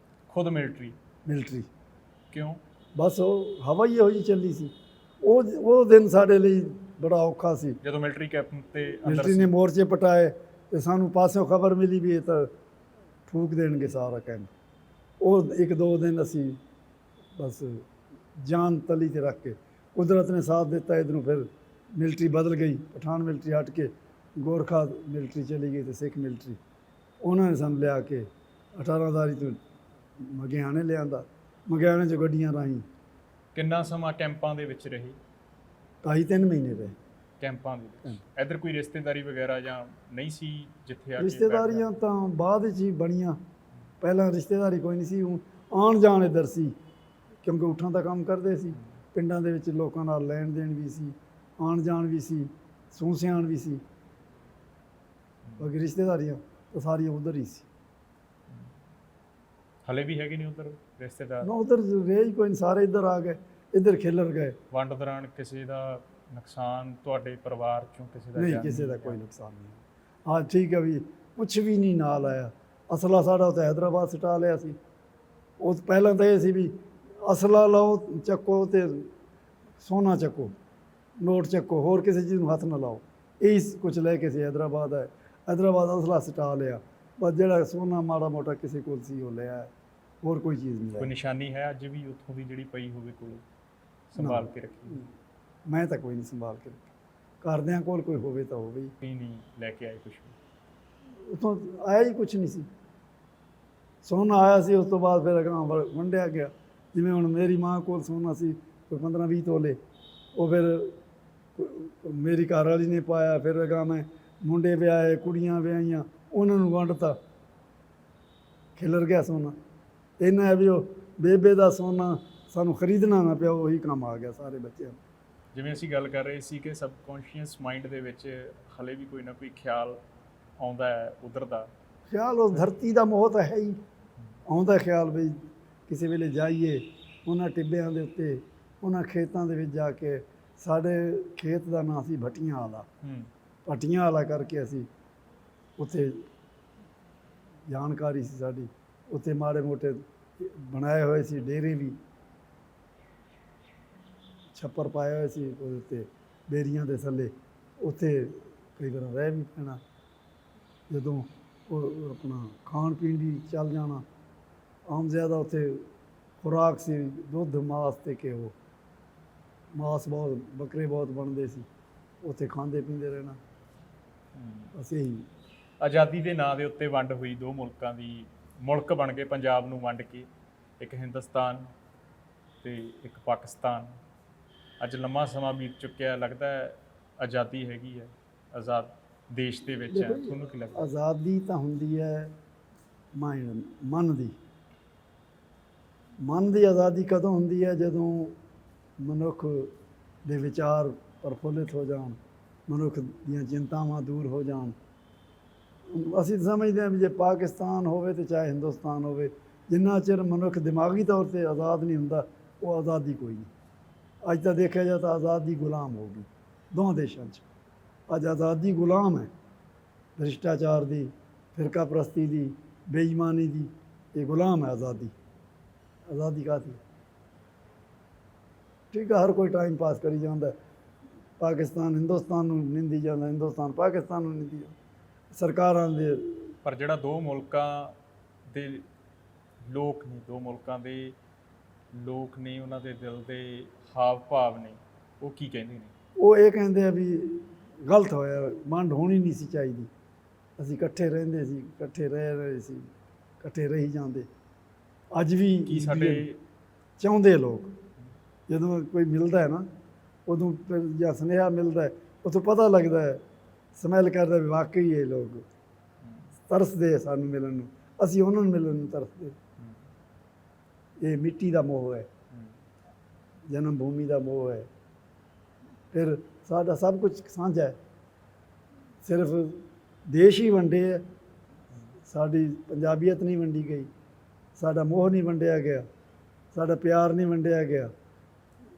ਖੁਦ ਮਿਲਟਰੀ? ਕਿਉਂ? ਬਸ ਉਹ ਹਵਾ ਹੀ ਇਹੋ ਜਿਹੀ ਚੱਲੀ ਸੀ। ਉਹ ਦਿਨ ਸਾਡੇ ਲਈ ਬੜਾ ਔਖਾ ਸੀ, ਜਦੋਂ ਮਿਲਟਰੀ ਕੈਂਪ ਤੇ ਮਿਲਟਰੀ ਨੇ ਮੋਰਚੇ ਪਟਾਏ ਤੇ ਸਾਨੂੰ ਪਾਸਿਓਂ ਖਬਰ ਮਿਲੀ ਵੀ ਇਹ ਤਾਂ ਫੂਕ ਦੇਣਗੇ ਸਾਰਾ ਕੈਂਪ। ਉਹ 1-2 ਦਿਨ ਅਸੀਂ ਬਸ ਜਾਨ ਤਲੀ ਤੇ ਰੱਖ ਕੇ, ਕੁਦਰਤ ਨੇ ਸਾਥ ਦਿੱਤਾ। ਇੱਧਰੋਂ ਫਿਰ ਮਿਲਟਰੀ ਬਦਲ ਗਈ, ਪਠਾਨ ਮਿਲਟਰੀ ਹਟ ਕੇ ਗੋਰਖਾ ਮਿਲਟਰੀ ਚਲੀ ਗਈ ਤੇ ਸਿੱਖ ਮਿਲਟਰੀ। ਉਹਨਾਂ ਨੇ ਸਾਨੂੰ ਲਿਆ ਕੇ 18,000 ਤੋਂ ਮਗਿਆਣੇ ਲਿਆਂਦਾ, ਮਗਿਆਣੇ 'ਚ ਗੱਡੀਆਂ ਰਾਹੀਂ। ਕਿੰਨਾ ਸਮਾਂ ਕੈਂਪਾਂ ਦੇ ਵਿੱਚ ਰਹੇ? 2.5-3 ਮਹੀਨੇ ਰਹੇ ਕੈਂਪਾਂ ਦੇ ਵਿੱਚ। ਇੱਧਰ ਕੋਈ ਰਿਸ਼ਤੇਦਾਰੀ ਵਗੈਰਾ ਜਾਂ ਨਹੀਂ ਸੀ ਜਿੱਥੇ ਆ ਕੇ? ਰਿਸ਼ਤੇਦਾਰੀਆਂ ਤਾਂ ਬਾਅਦ ਵਿੱਚ ਹੀ ਬਣੀਆਂ, ਪਹਿਲਾਂ ਰਿਸ਼ਤੇਦਾਰੀ ਕੋਈ ਨਹੀਂ ਸੀ। ਆਉਣ ਜਾਣ ਇੱਧਰ ਸੀ, ਕਿਉਂਕਿ ਊਠਾਂ ਦਾ ਕੰਮ ਕਰਦੇ ਸੀ, ਪਿੰਡਾਂ ਦੇ ਵਿੱਚ ਲੋਕਾਂ ਨਾਲ ਲੈਣ ਦੇਣ ਵੀ ਸੀ, ਆਉਣ ਜਾਣ ਵੀ ਸੀ, ਸੂਹ ਸਿਆਣ ਵੀ ਸੀ। ਬਾਕੀ ਰਿਸ਼ਤੇਦਾਰੀਆਂ ਤਾਂ ਸਾਰੀਆਂ ਉੱਧਰ ਹੀ ਸੀ। ਹਲੇ ਵੀ ਹੈਗੇ ਨਹੀਂ ਉੱਧਰ ਰਿਸ਼ਤੇਦਾਰ? ਨਾ, ਉੱਧਰ ਰਹੇ ਹੀ ਕੋਈ ਨਹੀਂ, ਸਾਰੇ ਇੱਧਰ ਆ ਗਏ, ਇੱਧਰ ਖਿਲਰ ਗਏ। ਵੰਡ ਦੌਰਾਨ ਕਿਸੇ ਦਾ ਨੁਕਸਾਨ ਤੁਹਾਡੇ ਪਰਿਵਾਰ ਚੋਂ ਕਿਸੇ ਦਾ? ਨਹੀਂ, ਕਿਸੇ ਦਾ ਕੋਈ ਨੁਕਸਾਨ ਨਹੀਂ। ਹਾਂ ਠੀਕ ਹੈ ਵੀ ਕੁਛ ਵੀ ਨਹੀਂ ਨਾਲ ਆਇਆ। ਅਸਲਾ ਸਾਡਾ ਉੱਥੇ ਹੈਦਰਾਬਾਦ ਸਟਾ ਲਿਆ ਸੀ। ਉਹ ਪਹਿਲਾਂ ਤਾਂ ਇਹ ਸੀ ਵੀ ਅਸਲਾ ਲਓ, ਚੱਕੋ ਤੇ ਸੋਨਾ ਚੱਕੋ, ਨੋਟ ਚੱਕੋ, ਹੋਰ ਕਿਸੇ ਚੀਜ਼ ਨੂੰ ਹੱਥ ਨਾ ਲਾਓ। ਇਹ ਕੁਛ ਲੈ ਕੇ ਸੀ ਹੈਦਰਾਬਾਦ ਆਏ, ਹੈਦਰਾਬਾਦ ਅਸਲਾ ਸਟਾ ਲਿਆ, ਬਸ ਜਿਹੜਾ ਸੋਨਾ ਮਾੜਾ ਮੋਟਾ ਕਿਸੇ ਕੋਲ ਸੀ ਉਹ ਲਿਆ, ਹੋਰ ਕੋਈ ਚੀਜ਼ ਨਹੀਂ ਕੋਈ ਲਿਆ। ਨਿਸ਼ਾਨੀ ਹੈ ਅੱਜ ਵੀ ਉੱਥੋਂ ਦੀ ਜਿਹੜੀ ਪਈ ਹੋਵੇ ਕੋਲ ਸੰਭਾਲ ਕੇ ਰੱਖੀ ਮੈਂ ਤਾਂ ਕੋਈ ਨਹੀਂ ਸੰਭਾਲ ਕੇ ਰੱਖਿਆ। ਘਰਦਿਆਂ ਕੋਲ ਕੋਈ ਹੋਵੇ ਤਾਂ ਹੋਵੇ ਹੀ। ਕੀ ਨਹੀਂ ਲੈ ਕੇ ਆਏ ਕੁਛ ਵੀ? ਉੱਥੋਂ ਆਇਆ ਹੀ ਕੁਛ ਨਹੀਂ ਸੀ। ਸੋਨਾ ਆਇਆ ਸੀ, ਉਸ ਤੋਂ ਬਾਅਦ ਫਿਰ ਅਗਾਂਹ ਵੰਡਿਆ ਗਿਆ। ਜਿਵੇਂ ਹੁਣ ਮੇਰੀ ਮਾਂ ਕੋਲ ਸੋਨਾ ਸੀ ਕੋਈ 15-20 ਤੋਲੇ, ਉਹ ਫਿਰ ਮੇਰੀ ਘਰ ਵਾਲੀ ਨੇ ਪਾਇਆ। ਫਿਰ ਅਗਾਂਹ ਮੈਂ ਮੁੰਡੇ ਵਿਆਹੇ, ਕੁੜੀਆਂ ਵਿਆਹੀਆਂ, ਉਹਨਾਂ ਨੂੰ ਵੰਡਤਾ, ਖਿਲਰ ਗਿਆ ਸੋਨਾ। ਇੰਨਾ ਹੈ ਵੀ ਉਹ ਬੇਬੇ ਦਾ ਸੋਨਾ ਸਾਨੂੰ ਖਰੀਦਣਾ ਨਾ ਪਿਆ, ਉਹੀ ਕੰਮ ਆ ਗਿਆ ਸਾਰੇ ਬੱਚਿਆਂ ਨੂੰ। ਜਿਵੇਂ ਅਸੀਂ ਗੱਲ ਕਰ ਰਹੇ ਸੀ ਕਿ ਸਬਕੌਂਸ਼ੀਅਸ ਮਾਈਂਡ ਦੇ ਵਿੱਚ ਹਲੇ ਵੀ ਕੋਈ ਨਾ ਕੋਈ ਖਿਆਲ ਆਉਂਦਾ ਹੈ ਉਧਰ ਦਾ। ਖਿਆਲ ਉਹ ਧਰਤੀ ਦਾ ਮੋਹ ਤਾਂ ਹੈ ਹੀ, ਆਉਂਦਾ ਖਿਆਲ ਵੀ ਕਿਸੇ ਵੇਲੇ ਜਾਈਏ ਉਹਨਾਂ ਟਿੱਬਿਆਂ ਦੇ ਉੱਤੇ, ਉਹਨਾਂ ਖੇਤਾਂ ਦੇ ਵਿੱਚ ਜਾ ਕੇ। ਸਾਡੇ ਖੇਤ ਦਾ ਨਾਂ ਸੀ ਭੱਟੀਆਂ ਵਾਲਾ, ਭੱਟੀਆਂ ਵਾਲਾ ਕਰਕੇ ਅਸੀਂ ਉੱਥੇ ਜਾਣਕਾਰੀ ਸੀ ਸਾਡੀ। ਉੱਥੇ ਮਾੜੇ ਮੋਟੇ ਬਣਾਏ ਹੋਏ ਸੀ ਡੇਰੇ ਵੀ, ਛੱਪਰ ਪਾਏ ਹੋਏ ਸੀ ਉਹਦੇ ਉੱਤੇ ਬੇਰੀਆਂ ਦੇ ਥੱਲੇ। ਉੱਥੇ ਕਈ ਵਾਰ ਰਹਿ ਵੀ ਪੈਣਾ। ਜਦੋਂ ਉਹ ਆਪਣਾ ਖਾਣ ਪੀਣ ਦੀ ਚੱਲ ਜਾਣਾ। ਆਮ ਜ਼ਿਆਦਾ ਉੱਥੇ ਖੁਰਾਕ ਸੀ ਦੁੱਧ, ਮਾਸ ਅਤੇ ਘਿਓ। ਮਾਸ ਬਹੁਤ, ਬੱਕਰੇ ਬਹੁਤ ਬਣਦੇ ਸੀ, ਉੱਥੇ ਖਾਂਦੇ ਪੀਂਦੇ ਰਹਿਣਾ। ਅਸੀਂ ਆਜ਼ਾਦੀ ਦੇ ਨਾਂ ਦੇ ਉੱਤੇ ਵੰਡ ਹੋਈ ਦੋ ਮੁਲਕਾਂ ਦੀ, ਮੁਲਕ ਬਣ ਗਏ ਪੰਜਾਬ ਨੂੰ ਵੰਡ ਕੇ, ਇੱਕ ਹਿੰਦੁਸਤਾਨ ਤੇ ਇੱਕ ਪਾਕਿਸਤਾਨ। ਅੱਜ ਲੰਮਾ ਸਮਾਂ ਬੀਤ ਚੁੱਕਿਆ, ਲੱਗਦਾ ਹੈ ਆਜ਼ਾਦੀ ਹੈਗੀ ਹੈ, ਆਜ਼ਾਦ ਦੇਸ਼ ਦੇ ਵਿੱਚ ਹੈ। ਤੁਹਾਨੂੰ ਕੀ ਲੱਗਦਾ? ਆਜ਼ਾਦੀ ਤਾਂ ਹੁੰਦੀ ਹੈ ਮਨ ਦੀ। ਮਨ ਦੀ ਆਜ਼ਾਦੀ ਕਦੋਂ ਹੁੰਦੀ ਹੈ? ਜਦੋਂ ਮਨੁੱਖ ਦੇ ਵਿਚਾਰ ਪ੍ਰਫੁੱਲਿਤ ਹੋ ਜਾਣ, ਮਨੁੱਖ ਦੀਆਂ ਚਿੰਤਾਵਾਂ ਦੂਰ ਹੋ ਜਾਣ। ਅਸੀਂ ਸਮਝਦੇ ਹਾਂ ਵੀ ਜੇ ਪਾਕਿਸਤਾਨ ਹੋਵੇ ਤੇ ਚਾਹੇ ਹਿੰਦੁਸਤਾਨ ਹੋਵੇ, ਜਿੰਨਾ ਚਿਰ ਮਨੁੱਖ ਦਿਮਾਗੀ ਤੌਰ 'ਤੇ ਆਜ਼ਾਦ ਨਹੀਂ ਹੁੰਦਾ, ਉਹ ਆਜ਼ਾਦੀ ਕੋਈ ਨਹੀਂ। ਅੱਜ ਤਾਂ ਦੇਖਿਆ ਜਾਏ ਤਾਂ ਆਜ਼ਾਦੀ ਗੁਲਾਮ ਹੋ ਗਈ ਦੋਹਾਂ ਦੇਸ਼ਾਂ 'ਚ। ਅੱਜ ਆਜ਼ਾਦੀ ਗੁਲਾਮ ਹੈ ਭ੍ਰਿਸ਼ਟਾਚਾਰ ਦੀ, ਫਿਰਕਾ ਪ੍ਰਸਤੀ ਦੀ, ਬੇਈਮਾਨੀ ਦੀ। ਇਹ ਗੁਲਾਮ ਹੈ ਆਜ਼ਾਦੀ। ਆਜ਼ਾਦੀ ਕਾਹਦੀ? ਠੀਕ ਹੈ, ਹਰ ਕੋਈ ਟਾਈਮ ਪਾਸ ਕਰੀ ਜਾਂਦਾ। ਪਾਕਿਸਤਾਨ ਹਿੰਦੁਸਤਾਨ ਨੂੰ ਨਿੰਦੀ ਜਾਂਦਾ, ਹਿੰਦੁਸਤਾਨ ਪਾਕਿਸਤਾਨ ਨੂੰ ਨਿੰਦੀ ਜਾਂਦਾ। ਸਰਕਾਰਾਂ ਦੇ ਪਰ ਜਿਹੜਾ ਦੋ ਮੁਲਕਾਂ ਦੇ ਲੋਕ ਨੇ, ਦੋ ਮੁਲਕਾਂ ਦੇ ਲੋਕ ਨੇ, ਉਹਨਾਂ ਦੇ ਦਿਲ ਦੇ ਹਾਵ ਭਾਵ ਨੇ, ਉਹ ਕੀ ਕਹਿੰਦੇ ਨੇ? ਉਹ ਇਹ ਕਹਿੰਦੇ ਆ ਵੀ ਗਲਤ ਹੋਇਆ, ਵੰਡ ਹੋਣੀ ਨਹੀਂ ਸੀ ਚਾਹੀਦੀ। ਅਸੀਂ ਇਕੱਠੇ ਰਹਿੰਦੇ ਸੀ, ਇਕੱਠੇ ਰਹਿ ਰਹੇ ਸੀ, ਇਕੱਠੇ ਰਹੀ ਜਾਂਦੇ। ਅੱਜ ਵੀ ਕੀ ਸਾਡੇ ਚਾਹੁੰਦੇ ਲੋਕ, ਜਦੋਂ ਕੋਈ ਮਿਲਦਾ ਹੈ ਨਾ, ਉਦੋਂ ਫਿਰ ਜਾਂ ਸੁਨੇਹਾ ਮਿਲਦਾ ਹੈ, ਉੱਥੋਂ ਪਤਾ ਲੱਗਦਾ ਹੈ, ਸਮੈਲ ਕਰਦਾ ਵੀ ਵਾਕਈ ਇਹ ਲੋਕ ਤਰਸਦੇ ਸਾਨੂੰ ਮਿਲਣ ਨੂੰ, ਅਸੀਂ ਉਹਨਾਂ ਨੂੰ ਮਿਲਣ ਨੂੰ ਤਰਸਦੇ। ਇਹ ਮਿੱਟੀ ਦਾ ਮੋਹ ਹੈ, ਜਨਮ ਭੂਮੀ ਦਾ ਮੋਹ ਹੈ। ਫਿਰ ਸਾਡਾ ਸਭ ਕੁਝ ਸਾਂਝਾ ਹੈ, ਸਿਰਫ ਦੇਸ਼ ਹੀ ਵੰਡੇ ਹੈ, ਸਾਡੀ ਪੰਜਾਬੀਅਤ ਨਹੀਂ ਵੰਡੀ ਗਈ, ਸਾਡਾ ਮੋਹ ਨਹੀਂ ਵੰਡਿਆ ਗਿਆ, ਸਾਡਾ ਪਿਆਰ ਨਹੀਂ ਵੰਡਿਆ ਗਿਆ,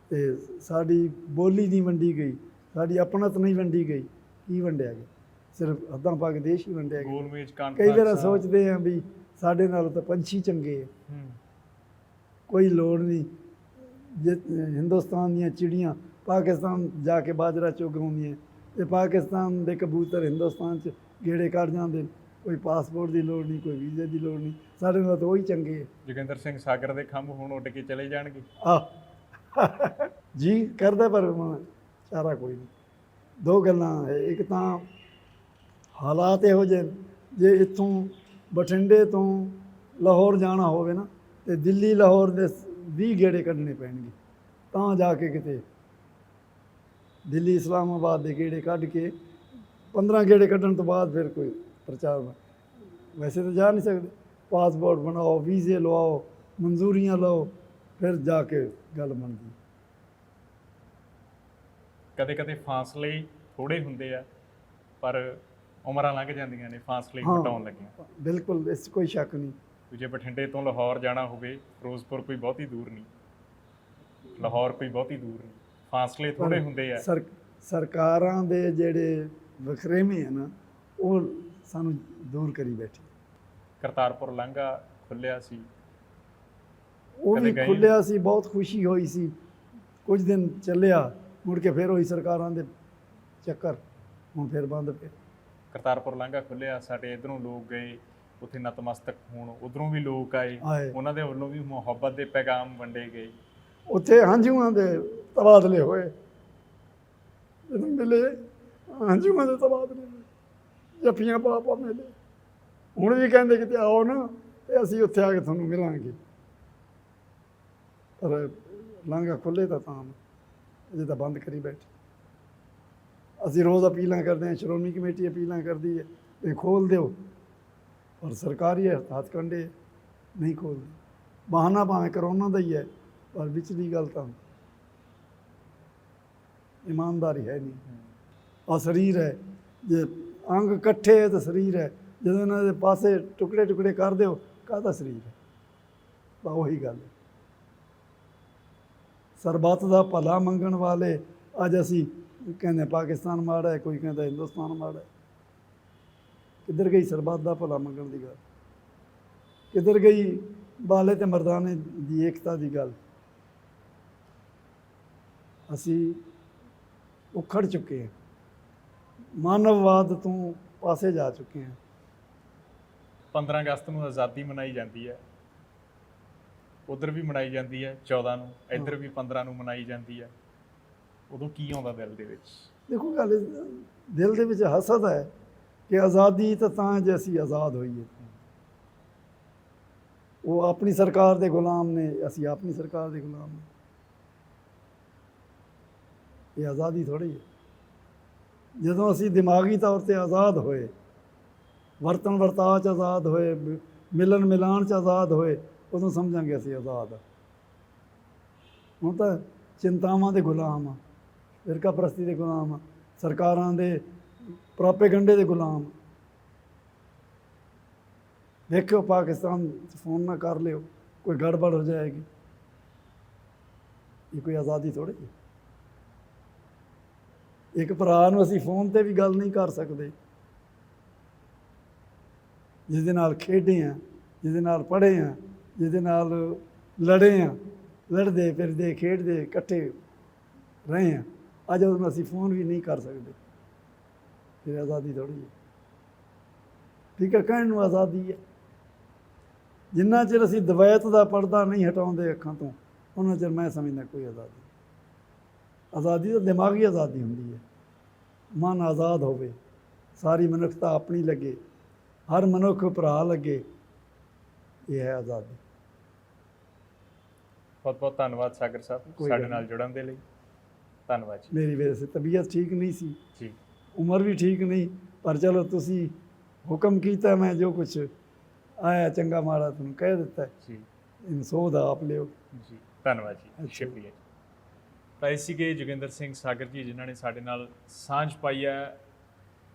ਤੇ ਸਾਡੀ ਬੋਲੀ ਨਹੀਂ ਵੰਡੀ ਗਈ, ਸਾਡੀ ਆਪਣਤ ਨਹੀਂ ਵੰਡੀ ਗਈ। ਕੀ ਵੰਡਿਆ ਗਿਆ? ਸਿਰਫ ਹੱਦਾਂ ਪਾ ਕੇ ਦੇਸ਼ ਹੀ ਵੰਡਿਆ ਗਿਆ। ਗੋਲਮੇਜ਼ ਕਈ ਵਾਰ ਸੋਚਦੇ ਹਾਂ ਵੀ ਸਾਡੇ ਨਾਲ ਤਾਂ ਪੰਛੀ ਚੰਗੇ ਹੈ, ਕੋਈ ਲੋੜ ਨਹੀਂ। ਜੇ ਹਿੰਦੁਸਤਾਨ ਦੀਆਂ ਚਿੜੀਆਂ ਪਾਕਿਸਤਾਨ ਜਾ ਕੇ ਬਾਜਰਾ ਚੁੱਗ ਆਉਂਦੀਆਂ, ਤੇ ਪਾਕਿਸਤਾਨ ਦੇ ਕਬੂਤਰ ਹਿੰਦੁਸਤਾਨ 'ਚ ਗੇੜੇ ਕੱਢ ਜਾਂਦੇ। ਕੋਈ ਪਾਸਪੋਰਟ ਦੀ ਲੋੜ ਨਹੀਂ, ਕੋਈ ਵੀਜ਼ੇ ਦੀ ਲੋੜ ਨਹੀਂ, ਸਾਡੇ ਨਾਲ ਤਾਂ ਉਹੀ ਚੰਗੇ ਹੈ। ਜੋਗਿੰਦਰ ਸਿੰਘ ਸਾਗਰ ਦੇ ਖੰਭ ਹੁਣ ਉੱਡ ਕੇ ਚਲੇ ਜਾਣਗੇ। ਜੀ ਕਰਦਾ, ਪਰ ਚਾਰਾ ਕੋਈ ਨਹੀਂ। ਦੋ ਗੱਲਾਂ ਹੈ, ਇੱਕ ਤਾਂ ਹਾਲਾਤ ਇਹੋ ਜਿਹੇ, ਜੇ ਇੱਥੋਂ ਬਠਿੰਡੇ ਤੋਂ ਲਾਹੌਰ ਜਾਣਾ ਹੋਵੇ ਨਾ, ਤੇ ਦਿੱਲੀ ਲਾਹੌਰ ਦੇ 20 ਗੇੜੇ ਕੱਢਣੇ ਪੈਣਗੇ, ਤਾਂ ਜਾ ਕੇ ਕਿਤੇ ਦਿੱਲੀ ਇਸਲਾਮਾਬਾਦ ਦੇ ਗੇੜੇ ਕੱਢ ਕੇ 15 ਗੇੜੇ ਕੱਢਣ ਤੋਂ ਬਾਅਦ ਫਿਰ ਕੋਈ ਪ੍ਰਚਾਰ। ਵੈਸੇ ਤਾਂ ਜਾ ਨਹੀਂ ਸਕਦੇ। ਪਾਸਪੋਰਟ ਬਣਾਓ, ਵੀਜ਼ੇ ਲਵਾਓ, ਮਨਜ਼ੂਰੀਆਂ ਲਓ, ਫਿਰ ਜਾ ਕੇ ਗੱਲ ਬਣਦੀ। ਕਦੇ ਕਦੇ ਫਾਸਲੇ ਥੋੜੇ ਹੁੰਦੇ ਆ, ਪਰ ਉਮਰਾਂ ਲੰਘ ਜਾਂਦੀਆਂ ਨੇ ਫਾਸਲੇ ਘਟਾਉਣ ਲੱਗੀਆਂ। ਬਿਲਕੁਲ, ਇਸ 'ਚ ਕੋਈ ਸ਼ੱਕ ਨਹੀਂ। ਜੇ ਬਠਿੰਡੇ ਤੋਂ ਲਾਹੌਰ ਜਾਣਾ ਹੋਵੇ, ਫਿਰੋਜ਼ਪੁਰ ਕੋਈ ਬਹੁਤੀ ਦੂਰ ਨਹੀਂ, ਲਾਹੌਰ ਕੋਈ ਬਹੁਤੀ ਦੂਰ ਨਹੀਂ, ਫਾਸਲੇ ਥੋੜੇ ਹੁੰਦੇ ਆ। ਸਰਕਾਰਾਂ ਦੇ ਜਿਹੜੇ ਵਖਰੇਵੇਂ ਆ ਨਾ, ਉਹ ਸਾਨੂੰ ਦੂਰ ਕਰੀ ਬੈਠੇ। ਕਰਤਾਰਪੁਰ ਲਾਂਘਾ ਖੁੱਲਿਆ ਸੀ, ਉਹ ਵੀ ਖੁੱਲਿਆ ਸੀ, ਬਹੁਤ ਖੁਸ਼ੀ ਹੋਈ ਸੀ। ਕੁਝ ਦਿਨ ਚੱਲਿਆ, ਮੁੜ ਕੇ ਫਿਰ ਉਹੀ ਸਰਕਾਰਾਂ ਦੇ ਚੱਕਰ, ਹੁਣ ਫਿਰ ਬੰਦ ਪਏ। ਕਰਤਾਰਪੁਰ ਲਾਂਘਾ ਖੁੱਲਿਆ, ਸਾਡੇ ਇੱਧਰੋਂ ਲੋਕ ਗਏ ਉੱਥੇ ਨਤਮਸਤਕ ਹੋਣ, ਉੱਧਰੋਂ ਵੀ ਲੋਕ ਆਏ, ਉਹਨਾਂ ਦੇ ਵੱਲੋਂ ਵੀ ਮੁਹੱਬਤ ਦੇ ਪੈਗਾਮ ਵੰਡੇ ਗਏ। ਉੱਥੇ ਹੰਝੂਆਂ ਦੇ ਤਬਾਦਲੇ ਹੋਏ, ਜਦੋਂ ਮਿਲੇ ਹੰਝੂਆਂ ਦੇ ਤਬਾਦਲੇ ਹੋਏ, ਜੱਫੀਆਂ ਪਾ ਪਾ ਮਿਲੇ। ਹੁਣ ਵੀ ਕਹਿੰਦੇ ਕਿਤੇ ਆਓ ਨਾ ਤੇ ਅਸੀਂ ਉੱਥੇ ਆ ਕੇ ਤੁਹਾਨੂੰ ਮਿਲਾਂਗੇ, ਪਰ ਲਾਂਘਾ ਖੁੱਲ੍ਹੇ ਤਾਂ ਅਜੇ ਤਾਂ ਬੰਦ ਕਰੀ ਬੈਠੇ। ਅਸੀਂ ਰੋਜ਼ ਅਪੀਲਾਂ ਕਰਦੇ ਹਾਂ, ਸ਼੍ਰੋਮਣੀ ਕਮੇਟੀ ਅਪੀਲਾਂ ਕਰਦੀ ਹੈ ਵੀ ਖੋਲ੍ਹ ਦਿਓ, ਪਰ ਸਰਕਾਰੀ ਹੱਥ ਕੰਡੇ ਨਹੀਂ ਖੋਲ੍ਹਦੇ। ਬਹਾਨਾ ਭਾਵੇਂ ਕਰੋਨਾ ਦਾ ਹੀ ਹੈ, ਪਰ ਵਿਚਲੀ ਗੱਲ ਤਾਂ ਇਮਾਨਦਾਰੀ ਹੈ ਨਹੀਂ। ਆ ਸਰੀਰ ਹੈ, ਜੇ ਅੰਗ ਇਕੱਠੇ ਹੈ ਤਾਂ ਸਰੀਰ ਹੈ, ਜਦੋਂ ਇਹਨਾਂ ਦੇ ਪਾਸੇ ਟੁਕੜੇ ਟੁਕੜੇ ਕਰ ਦਿਓ, ਕਾਹਦਾ ਸਰੀਰ ਹੈ? ਤਾਂ ਉਹੀ ਗੱਲ ਹੈ। ਸਰਬੱਤ ਦਾ ਭਲਾ ਮੰਗਣ ਵਾਲੇ ਅੱਜ ਅਸੀਂ ਕਹਿੰਦੇ ਪਾਕਿਸਤਾਨ ਮਾੜਾ ਹੈ, ਕੋਈ ਕਹਿੰਦਾ ਹਿੰਦੁਸਤਾਨ ਮਾੜਾ ਹੈ। ਕਿੱਧਰ ਗਈ ਸਰਬੱਤ ਦਾ ਭਲਾ ਮੰਗਣ ਦੀ ਗੱਲ? ਕਿੱਧਰ ਗਈ ਬਾਲੇ ਤੇ ਮਰਦਾਨੇ ਦੀ ਏਕਤਾ ਦੀ ਗੱਲ? ਅਸੀਂ ਉਖੜ ਚੁੱਕੇ ਹਾਂ, ਮਾਨਵਵਾਦ ਤੋਂ ਪਾਸੇ ਜਾ ਚੁੱਕੇ ਹਾਂ। 15 ਅਗਸਤ ਨੂੰ ਆਜ਼ਾਦੀ ਮਨਾਈ ਜਾਂਦੀ ਹੈ, ਉਧਰ ਵੀ ਮਨਾਈ ਜਾਂਦੀ ਹੈ 14 ਨੂੰ, ਇੱਧਰ ਵੀ 15 ਨੂੰ ਮਨਾਈ ਜਾਂਦੀ ਹੈ। ਉਦੋਂ ਕੀ ਆਉਂਦਾ ਦਿਲ ਦੇ ਵਿੱਚ? ਦੇਖੋ ਗੱਲ ਦਿਲ ਦੇ ਵਿੱਚ ਹਸਦ ਹੈ ਕਿ ਆਜ਼ਾਦੀ ਤਾਂ ਜੇ ਅਸੀਂ ਆਜ਼ਾਦ ਹੋਈਏ। ਉਹ ਆਪਣੀ ਸਰਕਾਰ ਦੇ ਗੁਲਾਮ ਨੇ, ਅਸੀਂ ਆਪਣੀ ਸਰਕਾਰ ਦੇ ਗੁਲਾਮ ਨੇ। ਇਹ ਆਜ਼ਾਦੀ ਥੋੜ੍ਹੀ ਹੈ। ਜਦੋਂ ਅਸੀਂ ਦਿਮਾਗੀ ਤੌਰ 'ਤੇ ਆਜ਼ਾਦ ਹੋਏ, ਵਰਤਣ ਵਰਤਾਅ 'ਚ ਆਜ਼ਾਦ ਹੋਏ, ਮਿਲਣ ਮਿਲਾਣ 'ਚ ਆਜ਼ਾਦ ਹੋਏ, ਉਦੋਂ ਸਮਝਾਂਗੇ ਅਸੀਂ ਆਜ਼ਾਦ ਹਾਂ। ਹੁਣ ਤਾਂ ਚਿੰਤਾਵਾਂ ਦੇ ਗੁਲਾਮ ਆ, ਫਿਰਕਾ ਪ੍ਰਸਤੀ ਦੇ ਗੁਲਾਮ ਆ, ਸਰਕਾਰਾਂ ਦੇ ਪ੍ਰੋਪੇਗੰਡੇ ਦੇ ਗੁਲਾਮ। ਦੇਖਿਓ ਪਾਕਿਸਤਾਨ 'ਚ ਫੋਨ ਨਾ ਕਰ ਲਿਓ, ਕੋਈ ਗੜਬੜ ਹੋ ਜਾਏਗੀ। ਇਹ ਕੋਈ ਆਜ਼ਾਦੀ ਥੋੜ੍ਹੀ ਹੈ। ਇੱਕ ਭਰਾ ਨੂੰ ਅਸੀਂ ਫੋਨ 'ਤੇ ਵੀ ਗੱਲ ਨਹੀਂ ਕਰ ਸਕਦੇ, ਜਿਹਦੇ ਨਾਲ ਖੇਡੇ ਹਾਂ, ਜਿਹਦੇ ਨਾਲ ਪੜ੍ਹੇ ਹਾਂ, ਜਿਹਦੇ ਨਾਲ ਲੜੇ ਹਾਂ, ਲੜਦੇ ਫਿਰਦੇ ਖੇਡਦੇ ਇਕੱਠੇ ਰਹੇ ਹਾਂ। ਅੱਜ ਉਹਨੂੰ ਅਸੀਂ ਫੋਨ ਵੀ ਨਹੀਂ ਕਰ ਸਕਦੇ। ਫਿਰ ਆਜ਼ਾਦੀ ਥੋੜ੍ਹੀ ਹੈ। ਠੀਕ ਹੈ, ਕਹਿਣ ਨੂੰ ਆਜ਼ਾਦੀ ਹੈ। ਜਿੰਨਾ ਚਿਰ ਅਸੀਂ ਦਵੈਤ ਦਾ ਪਰਦਾ ਨਹੀਂ ਹਟਾਉਂਦੇ ਅੱਖਾਂ ਤੋਂ, ਉਹਨਾਂ ਚਿਰ ਮੈਂ ਸਮਝਦਾ ਕੋਈ ਆਜ਼ਾਦੀ। ਆਜ਼ਾਦੀ ਤਾਂ ਦਿਮਾਗੀ ਆਜ਼ਾਦੀ ਹੁੰਦੀ ਹੈ। ਮਨ ਆਜ਼ਾਦ ਹੋਵੇ, ਸਾਰੀ ਮਨੁੱਖਤਾ ਆਪਣੀ ਲੱਗੇ, ਹਰ ਮਨੁੱਖ ਭਰਾ ਲੱਗੇ, ਇਹ ਹੈ ਆਜ਼ਾਦੀ। ਬਹੁਤ ਬਹੁਤ ਧੰਨਵਾਦ ਸਾਗਰ ਸਾਹਿਬ, ਕੋਈ ਸਾਡੇ ਗੱਲ ਨਾਲ ਜੁੜਨ ਦੇ ਲਈ। ਧੰਨਵਾਦ ਜੀ। ਮੇਰੀ ਵਜ੍ਹਾ ਸੇ ਤਬੀਅਤ ਠੀਕ ਨਹੀਂ ਸੀ, ਜੀ ਉਮਰ ਵੀ ਠੀਕ ਨਹੀਂ, ਪਰ ਚਲੋ ਤੁਸੀਂ ਹੁਕਮ ਕੀਤਾ, ਮੈਂ ਜੋ ਕੁਛ ਆਇਆ ਚੰਗਾ ਮਾੜਾ ਤੁਹਾਨੂੰ ਕਹਿ ਦਿੱਤਾ। ਜੀ ਇਹਨੂੰ ਸੋਧ ਆਪ ਲਿਓ। ਜੀ ਧੰਨਵਾਦ ਜੀ, ਅੱਛਾ। ਸ਼ੁਕਰੀਆ। ਤਾਂ ਇਹ ਸੀਗੇ ਜੋਗਿੰਦਰ ਸਿੰਘ ਸਾਗਰ ਜੀ, ਜਿਨ੍ਹਾਂ ਨੇ ਸਾਡੇ ਨਾਲ ਸਾਂਝ ਪਾਈ ਹੈ।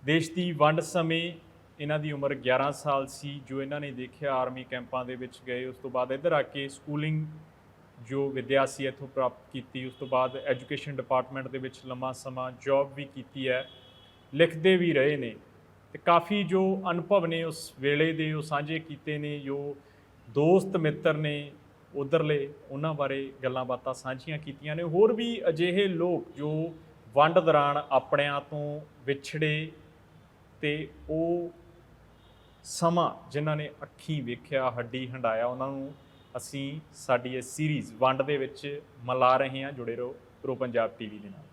ਦੇਸ਼ ਦੀ ਵੰਡ ਸਮੇਂ ਇਹਨਾਂ ਦੀ ਉਮਰ 11 ਸਾਲ ਸੀ, ਜੋ ਇਹਨਾਂ ਨੇ ਦੇਖਿਆ ਆਰਮੀ ਕੈਂਪਾਂ ਦੇ ਵਿੱਚ ਗਏ। ਉਸ ਤੋਂ ਬਾਅਦ ਇੱਧਰ ਆ ਕੇ ਸਕੂਲਿੰਗ ਜੋ ਵਿੱਦਿਆ ਸੀ ਇੱਥੋਂ ਪ੍ਰਾਪਤ ਕੀਤੀ। ਉਸ ਤੋਂ ਬਾਅਦ ਐਜੂਕੇਸ਼ਨ ਡਿਪਾਰਟਮੈਂਟ ਦੇ ਵਿੱਚ ਲੰਮਾ ਸਮਾਂ ਜੌਬ ਵੀ ਕੀਤੀ ਹੈ, ਲਿਖਦੇ ਵੀ ਰਹੇ ਨੇ, ਅਤੇ ਕਾਫੀ ਜੋ ਅਨੁਭਵ ਨੇ ਉਸ ਵੇਲੇ ਦੇ ਉਹ ਸਾਂਝੇ ਕੀਤੇ ਨੇ। ਜੋ ਦੋਸਤ ਮਿੱਤਰ ਨੇ ਉੱਧਰਲੇ, ਉਹਨਾਂ ਬਾਰੇ ਗੱਲਾਂ ਬਾਤਾਂ ਸਾਂਝੀਆਂ ਕੀਤੀਆਂ ਨੇ। ਹੋਰ ਵੀ ਅਜਿਹੇ ਲੋਕ ਜੋ ਵੰਡ ਦੌਰਾਨ ਆਪਣਿਆਂ ਤੋਂ ਵਿਛੜੇ, ਅਤੇ ਉਹ ਸਮਾਂ ਜਿਨ੍ਹਾਂ ਨੇ ਅੱਖੀਂ ਵੇਖਿਆ, ਹੱਡੀ ਹੰਡਾਇਆ, ਉਹਨਾਂ ਨੂੰ ਅਸੀਂ ਸਾਡੀ ਇਹ ਸੀਰੀਜ਼ ਵੰਡ ਦੇ ਵਿੱਚ ਮਿਲਾ ਰਹੇ ਹਾਂ। ਜੁੜੇ ਰਹੋ ਪ੍ਰੋ ਪੰਜਾਬ TV ਦੇ ਨਾਲ।